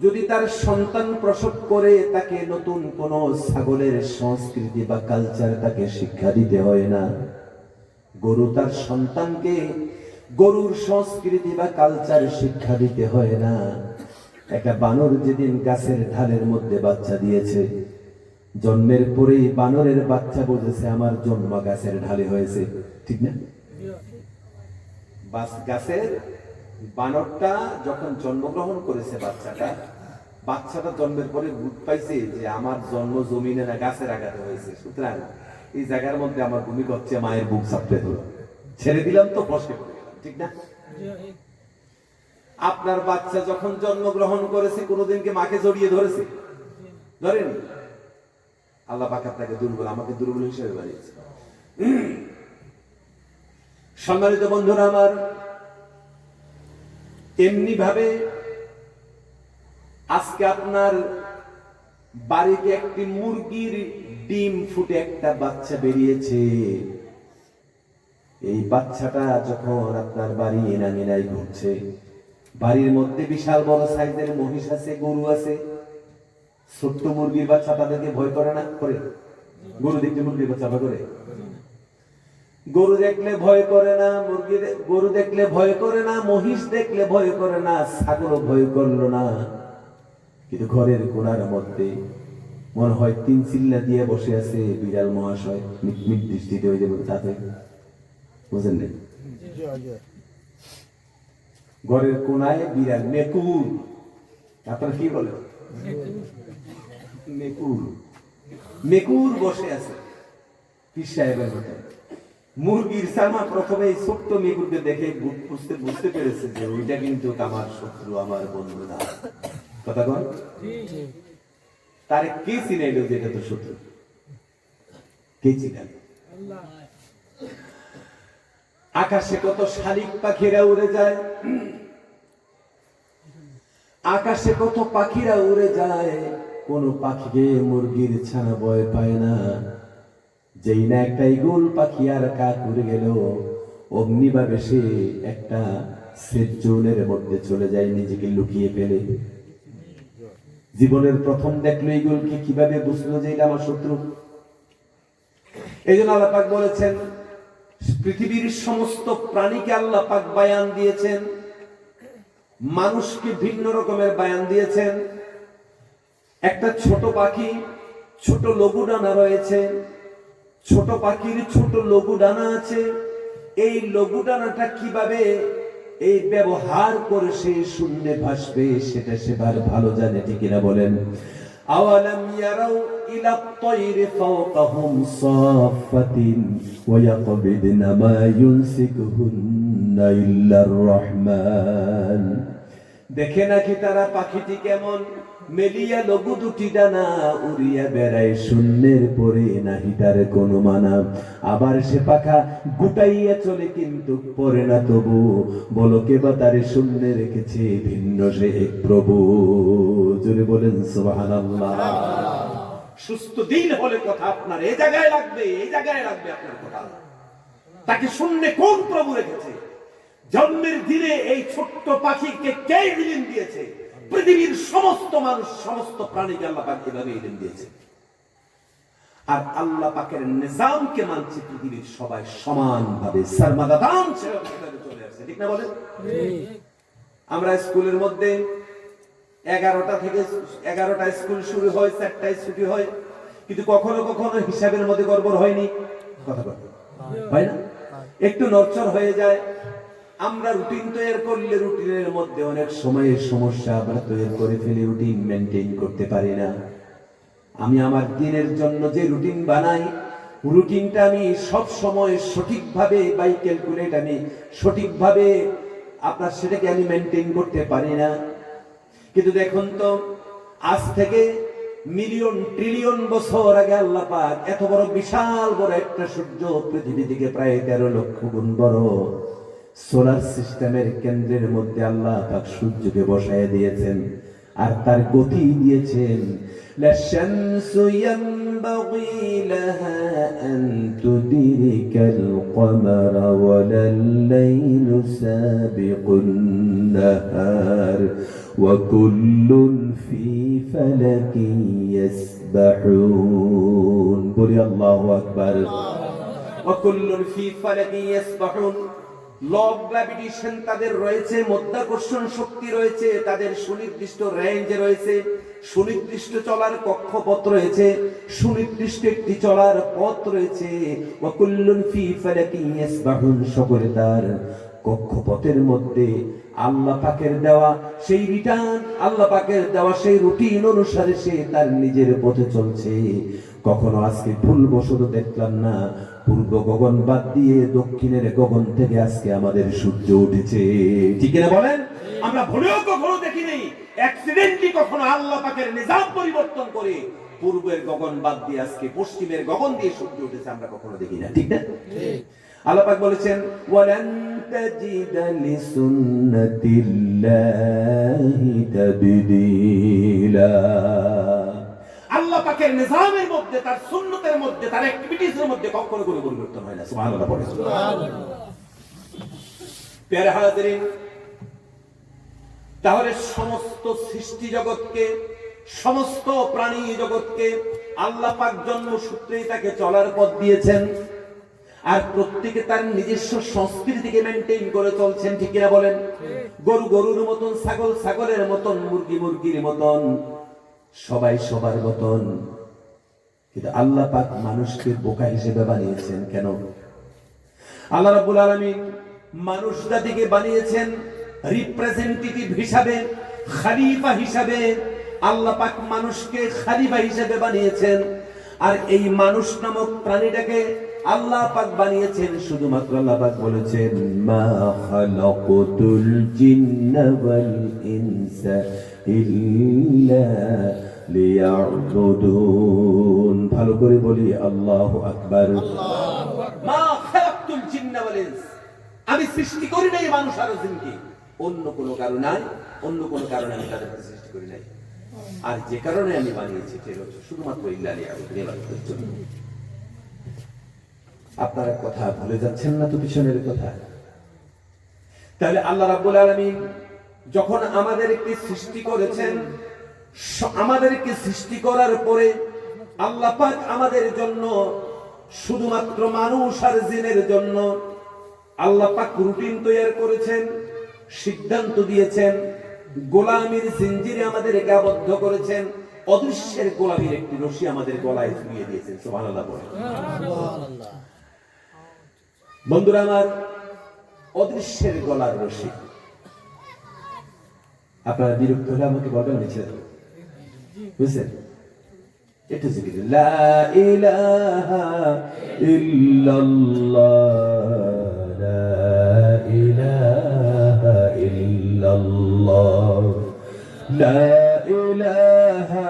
যদি তার সন্তান প্রসব করে, তাকে নতুন কোন ছাগলের সংস্কৃতি বা কালচার তাকে শিক্ষা দিতে হয় না। গরু তার সন্তানকে গরুর সংস্কৃতি বা কালচার শিক্ষা দিতে হয় না। একটা বানর যেদিন গাছের ঢালের মধ্যে বাচ্চা দিয়েছে, জন্মের পরেই বানরের বাচ্চা বুঝেছে আমার জন্ম গাছের ঢালে হয়েছে, ঠিক না? গাছের বানরটা যখন জন্মগ্রহণ করেছে, বাচ্চাটা জন্মের পরে বুঝ পাইছে যে আমার জন্ম জমিনে না, গাছের আঘাতে হয়েছে। সুতরাং এই জায়গার মধ্যে আমার ভূমিকা হচ্ছে মায়ের বুক চাপতে হলো, ছেড়ে দিলাম তো কষ্টে পড়ে গেলাম, ঠিক না? আপনার বাচ্চা যখন জন্মগ্রহণ করেছে, কোনোদিনকে মাকে জড়িয়ে ধরেছে? ধরেনি। আল্লাহ পাক আপনাকে দুর্বল, আমাকে দুর্বল হিসেবে বানিয়েছে। সম্মানিত বন্ধুরা আমার, এমনি ভাবে আজকে আপনার বাড়িতে একটি মুরগির ডিম ফুটে একটা বাচ্চা বেরিয়েছে। এই বাচ্চাটা যখন আপনার বাড়ি এনামিনাই ঘুরছে, বাড়ির মধ্যে বিশাল বড় সাইজের মহিষ আছে, গরু আছে, ছোট্ট মুরগির বাচ্চা তাদেরকে ভয় করে না? করে। গরু দেখলে মুরগির বাচ্চা ভয় করে? গরু দেখলে ভয় করে না, গরু দেখলে ভয় করে না, মহিষ দেখলে ভয় করে না, ছাগলও ভয় করলো না। কিন্তু ঘরের কোণার মধ্যে মনে হয় 3 চিল্লা দিয়ে বসে আছে বিড়াল মহাশয়, মিটমিট দৃষ্টিতে ওই যে তাতে, বুঝেন না? ঘরের কোণায় বিড়াল, মেকুর, আপনারা কি বলেন? মেকুর বসে আছে পীর সাহেবের মতো। মুরগির সামা প্রথমে ছোট্ট মেকুরকে দেখে বুঝতে পেরেছে যে ওইটা কিন্তু আমার শত্রু, আমার বন্ধু না। কথা কন? তারে কে চিনাইল যে এটা তো শত্রু? কে চিনাইল? আকাশে কত শালিক পাখিরা উড়ে যায়, আকাশে কত পাখিরা উড়ে যায়, কোন পাখিকে মুরগির ছানা ভয় পায় না। যেই না একটা ইগল পাখি আর কাক উড়ে গেল, অমনি ভাবে সে একটা সেফ জোনের মধ্যে চলে যায়, নিজেকে লুকিয়ে ফেলে। জীবনের প্রথম দেখলো ইগলকে, কিভাবে বুঝলো যে এটা আমার শত্রু? এই জন্য আল্লাহ পাক বলেছেন, পৃথিবীর সমস্ত প্রাণীকে আল্লাহ পাক বায়ান দিয়েছেন, মানুষকে ভিন্ন রকমের বায়ান দিয়েছেন। একটা ছোট পাখি, ছোট লঘু ডানা রয়েছে, ছোট পাখির ছোট লঘু ডানা আছে। এই লঘু ডানাটা কিভাবে এই ব্যবহার করে সে শূন্যে ভাসবে, সেটা সে ভালো জানে, ঠিক কিনা বলেন? আওয়ালাম ইয়ারাউ ইলা আত-তায়রি ফাওকাহুম সাফাতিন ওয়া ইয়াকবিদনা মা ইউনসিকুহুন্না ইল্লার রহমান। দেখে নাকি তারা পাখিটি কেমন মেলিয়া লঘু দুটি ডানা উড়িয়া বেড়ায় শূন্যের পরে, নাহি তার কোনো মানা। আবার সে পাখা গুটাইয়া চলে কিন্তু পরে না তবু, বলো কে বা তারে শূন্যে রেখেছে, ভিন্ন সে এক প্রভু। জোরে বলেন সুবহানাল্লাহ। সুস্থ দিল হলে কথা আপনার এই জায়গায় লাগবে, এই জায়গায় লাগবে আপনার কথা। তাকে শূন্যে কোন প্রভু রেখেছে? জন্মের দিনে এই ছোট্ট পাখিকে কে ইলম দিয়েছে? পৃথিবীর সমস্ত মানুষ, সমস্ত প্রাণীকে আল্লাহ পাক এভাবে ইলম দিয়েছে। আর আল্লাহ পাকের নিজামকে মানছে পৃথিবীর সবাই সমানভাবে, সরমাদাদান সেভাবে চলে আসছে, ঠিক না বলেন? আমরা স্কুলের মধ্যে 11টা থেকে 11টা স্কুল শুরু হয়, 4টায় ছুটি হয়, কিন্তু কখনো কখনো হিসাবের মধ্যে গড়বড় হয়নি? কথা বলেন, হয় না? একটু নড়চড় হয়ে যায়। আমরা রুটিন তৈরি করলে রুটিনের মধ্যে অনেক সময়ের সমস্যা আমরা তৈরি করে ফেলি, রুটিন মেনটেন করতে পারি না। আমি আমার দিনের জন্য যে রুটিন বানাই, রুটিনটা আমি সব সময় সঠিকভাবে বাই ক্যালকুলেট আমি সঠিকভাবে আপনার সেটাকে আমি মেনটেন করতে পারি না। কিন্তু দেখুন তো, আজ থেকে মিলিয়ন ট্রিলিয়ন বছর আগে আল্লাহ পাক এত বড় বিশাল বড় একটা সূর্য, পৃথিবী থেকে প্রায় 13 লক্ষ গুণ বড় সোলার সিস্টেমের কেন্দ্রের মধ্যে আল্লাহ পাক সূর্যকে বসায় দিয়েছেন, আর তার গতি দিয়েছেন। লা শামসু ইয়ানবাগি লাহা আন তুদরিকাল কমারা ওয়ালাল লাইলু সাবিকুন নাহার ওয়া কুল্লুন ফি ফালাকিন ইয়াসবাহুন। বলি আল্লাহু আকবার। ওয়া কুল্লুন ফি ফালাকিন ইয়াসবাহুন। ল অফ গ্র্যাভিটেশন তাদের রয়েছে, মধ্যাকর্ষণ শক্তি রয়েছে, তাদের সুনির্দিষ্ট রেঞ্জে রয়েছে, সুনির্দিষ্ট চলার কক্ষপথ রয়েছে, সুনির্দিষ্ট একটি চলার পথ রয়েছে। ওয়া কুল্লুন ফি ফালাকিন ইয়াসবাহুন। সকলে তার কক্ষপথের মধ্যে আল্লাহ পাকের দেওয়া সেই রিটার্ন, আল্লাহ পাকের দেওয়া সেই রুটিন অনুসারে সে তার নিজের পথে চলছে। কখনো আজকে ভুলবশত দেখলাম না পূর্ব গগন বাদ দিয়ে দক্ষিণের গগন থেকে আজকে আমাদের সূর্য উঠেছে, ঠিক না বলেন? আমরা ভুলেও কখনো দেখি নেই অ্যাক্সিডেন্টলি কখনো আল্লাহ পাকের নিজাম পরিবর্তন করে পূর্বের গগন বাদ দিয়ে আজকে পশ্চিমের গগন দিয়ে সূর্য উঠেছে, আমরা কখনো দেখি না, ঠিক না? আল্লাহ পাক বলেছেন, ওয়ালান তাজিদা লিসুন্নাতিল্লাহি তাবদীলা। আল্লাহ পাকের নিজামের মধ্যে, তার সুন্নতের মধ্যে, তার অ্যাক্টিভিটিসের মধ্যে কখনো কোনো পরিবর্তন হয় না। সুবহানাল্লাহ পড়ে। প্যারা হাজিরিন, তাহলে সমস্ত সৃষ্টি জগৎকে, সমস্ত প্রাণী জগৎকে আল্লাহ পাক জন্মসূত্রেই তাকে চলার পথ দিয়েছেন, আর প্রত্যেকে তার নিজস্ব সংস্কৃতিকে মেনটেন করে চলছেন, ঠিক কিনা বলেন? গরু গরুর মতন, ছাগল ছাগলের মতন, মুরগি মুরগির মতন, সবাই সবার মতন। কিন্তু আল্লাহ পাক মানুষকে বোকা হিসেবে বানিয়েছেন কেন? আল্লাহ রাব্বুল আলামিন মানুষ জাতিকে বানিয়েছেন রিপ্রেজেন্টেটিভ হিসাবে, খলিফা হিসাবে। আল্লাহ পাক মানুষকে খলিফা হিসেবে বানিয়েছেন, আর এই মানুষ নামক প্রাণীটাকে আল্লাহ পাক বানিয়েছেন শুধুমাত্র, আল্লাহ পাক বলেছেন, মা খালাকুতুল জিন্না ওয়াল ইনসা ইল্লা লিয়াবুদুন। ভালো করে বলি আল্লাহু আকবার। মা খালাকতুল জিন্না ওয়াল ইনস, আমি সৃষ্টি করি নাই মানুষ আর জিনকে, অন্য কোনো কারণ নাই, অন্য কোনো কারণে আমি তাদেরকে সৃষ্টি করি নাই। আর যে কারণে আমি বানিয়েছি সেটা হচ্ছে শুধুমাত্র ইল্লাহ লিয়াবুদুনের জন্য। আপনারা কথা ভুলে যাচ্ছেন না তো পিছনের কথা? তাহলে আল্লাহ রাব্বুল আলামিন যখন আমাদেরকে সৃষ্টি করেছেন, আমাদেরকে সৃষ্টি করার পরে আল্লাহ পাক আমাদের জন্য শুধুমাত্র মানুষ আর জিনের জন্য আল্লাহ পাক রুটিন তৈরি করেছেন, সিদ্ধান্ত দিয়েছেন, গোলামীর জিনজিরে আমাদেরকে আবদ্ধ করেছেন, অদৃশ্যের গোলামীর একটি রশি আমাদের গলায় ঝুলিয়ে দিয়েছেন। সুবহানাল্লাহ বলেন। বন্ধুরা আমার, অদৃশ্যের গলার রশি। আপনারা বিরক্ত হলে আমাকে বলবেন, আমি ছেড়ে দেবো, বুঝছেন? একটু জিকির, লা ইলাহা ইল্লাল্লাহ, লা ইলাহা ইল্লাল্লাহ, লা ইলাহা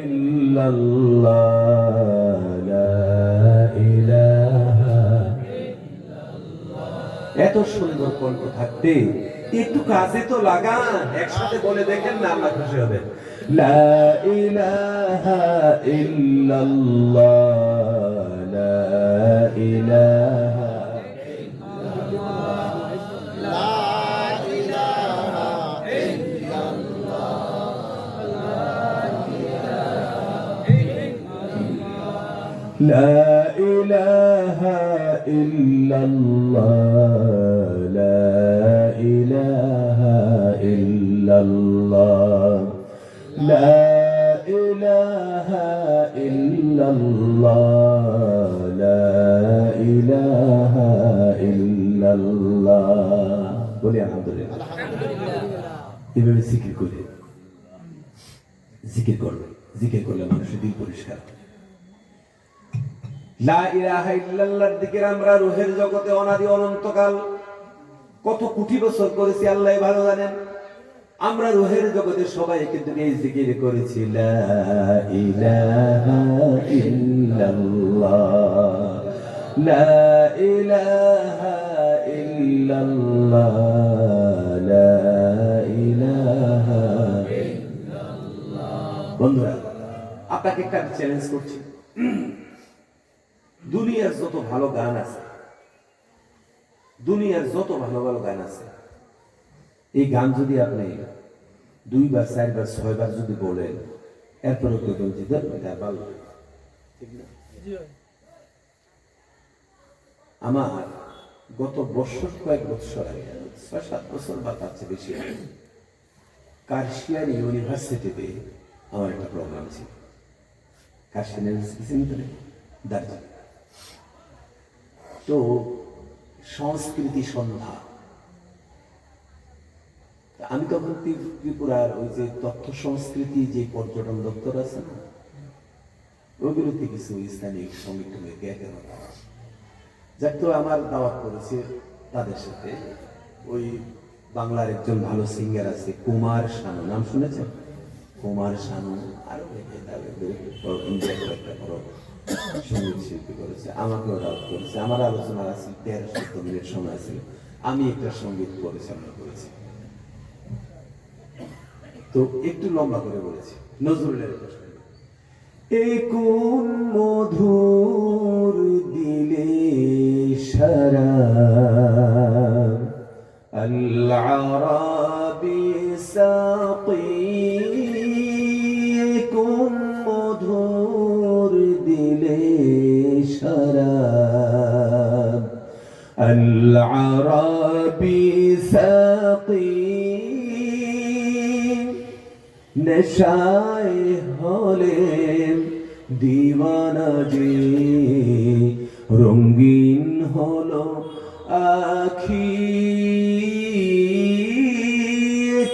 ইল্লাল্লাহ, লা ইলাহা। এত সুন্দর কণ্ঠ থাকতে একটু কাজে তো লাগান, একসাথে বলে দেখেন না, আল্লাহ খুশি হবেন। লা ইলাহা ইল্লাল্লাহ, লা ইলাহা لا إله إلا الله، لا إله إلا الله، لا إله إلا الله، لا إله إلا الله। বলি আলহামদুলিল্লাহ। এভাবে জিকির করে, জিকির করবে, জিকির করলে মানুষের দিল পরিষ্কার। লা ইলাহা ইল্লাল্লাহর জিকির আমরা রূহের জগতে অনাদি অনন্তকাল কত কোটি বছর করেছি আল্লাহ ভালো জানেন। আমরা রূহের জগতে সবাই কিন্তু এই জিকির করেছি, লা ইলাহা ইল্লাল্লাহ, লা ইলাহা ইল্লাল্লাহ, লা ইলাহা ইল্লাল্লাহ। বন্ধুরা, আপনাকে একটা চ্যালেঞ্জ করছি, দুনিয়ার যত ভালো গান আছে, দুনিয়ার যত ভালো ভালো গান আছে, এই গান যদি আপনি 2 বার 4 বার 6 বার যদি বলেন, এরপরে বলবেন যে ভালো, ঠিক না? আমার গত বছর, কয়েক বছর আগে, 6-7 বছর বা তার চেয়ে বেশি আগে, কার্শিয়ান ইউনিভার্সিটিতে আমার একটা প্রোগ্রাম ছিল। কার্শিয়ান ইউনিভার্সিটি দার্জিলিং। তো সংস্কৃতি সন্ধ্যা, আমি তখন ত্রিপুরার ওই যে তথ্য সংস্কৃতি যে পর্যটন দপ্তর আছে না, ওইগুলোতে কিছু স্থানীয় সঙ্গীত গেতে হতো। যাক, তো আমার দাওয়াত করেছে তাদের সাথে। ওই বাংলার একজন ভালো সিঙ্গার আছে, কুমার শানু, নাম শুনেছেন? কুমার শানু আরো ইন্ডিয়ার একটা বড় সঙ্গীত শিল্পী করেছে, আমাকেও দাওয়াত করেছে। আমার আলোচনার আছে 13-14 মিনিট সময় ছিল, আমি একটা সঙ্গীত পরিচালনা করেছি। তো একটু লম্বা করে বলেছি নজরুলের প্রশ্ন, এ কোন মধুর দিলে শরাব আল আরাবি সাকি, কোন মধুর দিলে শরাব আল আরাবি সাকি, নেশায় হলেন দিওয়ানা যে, রঙিন হলো আখি,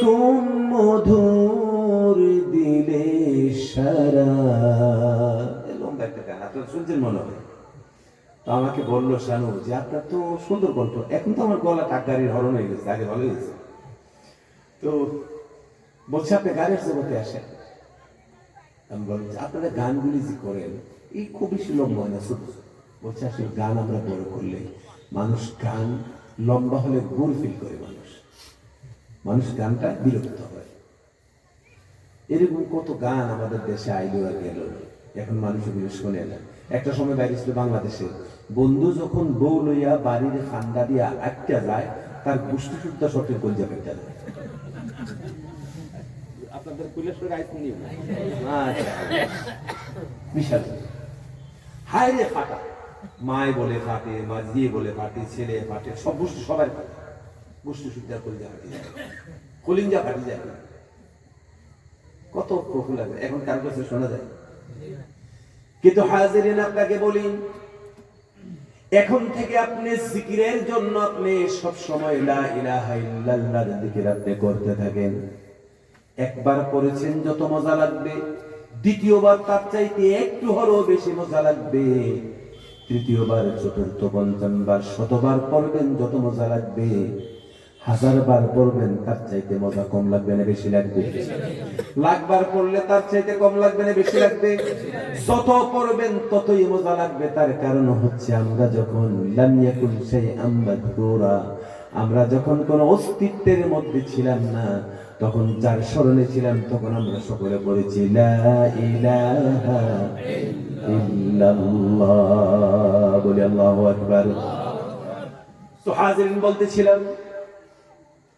কোন মধুর দিলে শরাব। লম্বা একটা গান, আপনারা শুনছেন মনে হয়। তো আমাকে বললো শানু যে আপনার তো সুন্দর কণ্ঠ, এখন তো আমার গলা টাকারির হরণ হয়ে গেছে, আগে ভালো হয়েছে। তো বলছে আপনি গানের জগতে আসেন। আমি বলছি আপনারা গানগুলি যে করেন এই খুব বেশি লম্বা হয় না, ছোট। বলছে আসলে গান আমরা বড় করলে মানুষ গান লম্বা হলে বোর ফিল করে মানুষ গানটা বিরক্ত হয়। এরকম কত গান আমাদের দেশে আইলো আর গেল, এখন মানুষ এগুলো শোনে না। একটা সময় বাইরে ছিল বাংলাদেশে, বন্ধু যখন বউ লইয়া বাড়ির খান্দা দিয়া আটকা যায়, তার গোষ্ঠী শুদ্ধ সত্যের কলজা পেটা যায়। আপনাদের বিশাল হায় রে ফাটা, মায় বলে ফাটে, মাঝিয়ে বলে ফাটে, ছেলে ফাটে, সব গোষ্ঠী সবাই ফাটে, গোষ্ঠী শুদ্ধার কলজা ফাটি যায়, কলিঞ্জা ফাটি যায়। কত প্রফুল লাগে, এখন কার কাছে শোনা যায়। কিন্তু হাজিরিন, আপনাকে বলি, এখন থেকে আপনি জিকিরের জন্য আপনি সব সময় লা ইলাহা ইল্লাল্লাহর জিকির আপনি করতে থাকেন। একবার করেছেন যত মজা লাগবে, দ্বিতীয়বার তার চাইতে একটু হলেও বেশি মজা লাগবে, তৃতীয়বার, চতুর্থ, পঞ্চমবার, শতবার পড়বেন যত মজা লাগবে, 1000 বার পড়বেন তার চাইতে মজা কম লাগবে না বেশি লাগবে? লাখবার পড়লে তার চাইতে কম লাগবে না বেশি লাগবে? যত পড়বেন ততই মজা লাগবে। তার কারণ হচ্ছে আমরা যখন লাম ইয়াকুন শাইআম মাযকুরা, আমরা যখন কোনো অস্তিত্বের মধ্যে ছিলাম না, তখন যার স্মরণে ছিলাম, তখন আমরা সকলে পড়েছি লা ইলাহা ইল্লাল্লাহ, বলি আল্লাহু আকবার। তো হাজিরিন, বলতেছিলাম,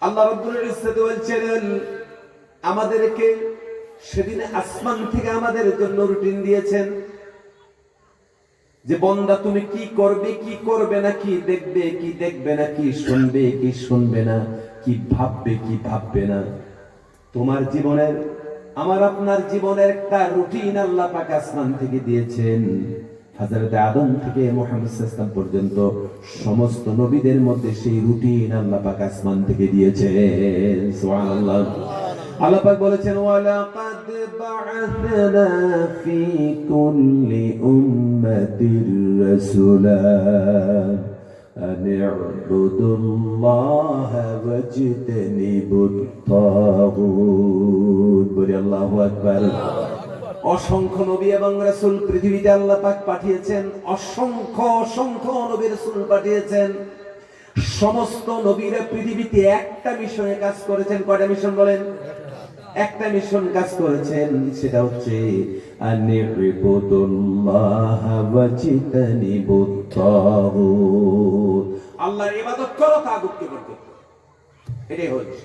আল্লাহ রাব্বুল ইজ্জত বলছেন আমাদেরকে সেদিন আসমান থেকে আমাদের জন্য রুটিন দিয়েছেন যে বান্দা তুমি কি করবে কি করবে না, কি দেখবে কি দেখবে না, কি শুনবে কি শুনবে না, কি ভাববে কি ভাববে না। তোমার জীবনের, আমার আপনার জীবনের একটা রুটিন আল্লাহ পাক আসমান থেকে দিয়েছেন। হযরত আদম থেকে মুহাম্মদ সাল্লাল্লাহু আলাইহি ওয়াসাল্লাম পর্যন্ত সমস্ত নবীদের মধ্যে সেই রুটিন আল্লাহ পাক আসমান থেকে দিয়েছেন। সুবহানাল্লাহ। আল্লাহ পাক বলেছেন, ওয়ালাকাদ বা'আথনা ফি কুল্লি উম্মাতির রাসূলা আন ই'বুদুল্লাহা ওয়াজতানিবুত তাগুত, বলি আল্লাহু আকবার। অসংখ্য নবী এবং রাসূল পৃথিবীতে আল্লাহ পাক পাঠিয়েছেন, অসংখ্য অসংখ্য নবী রাসূল পাঠিয়েছেন। সমস্ত নবীরা পৃথিবীতে একটা মিশনে কাজ করেছেন। কয়টা মিশন বলেন? একটা মিশন কাজ করেছেন, সেটা হচ্ছে আনিবুদুল্লাহা ওয়াজতানিবুত তাগুত, আল্লাহর ইবাদত করো, তাগুতকে বর্জন করো। এটাই হচ্ছে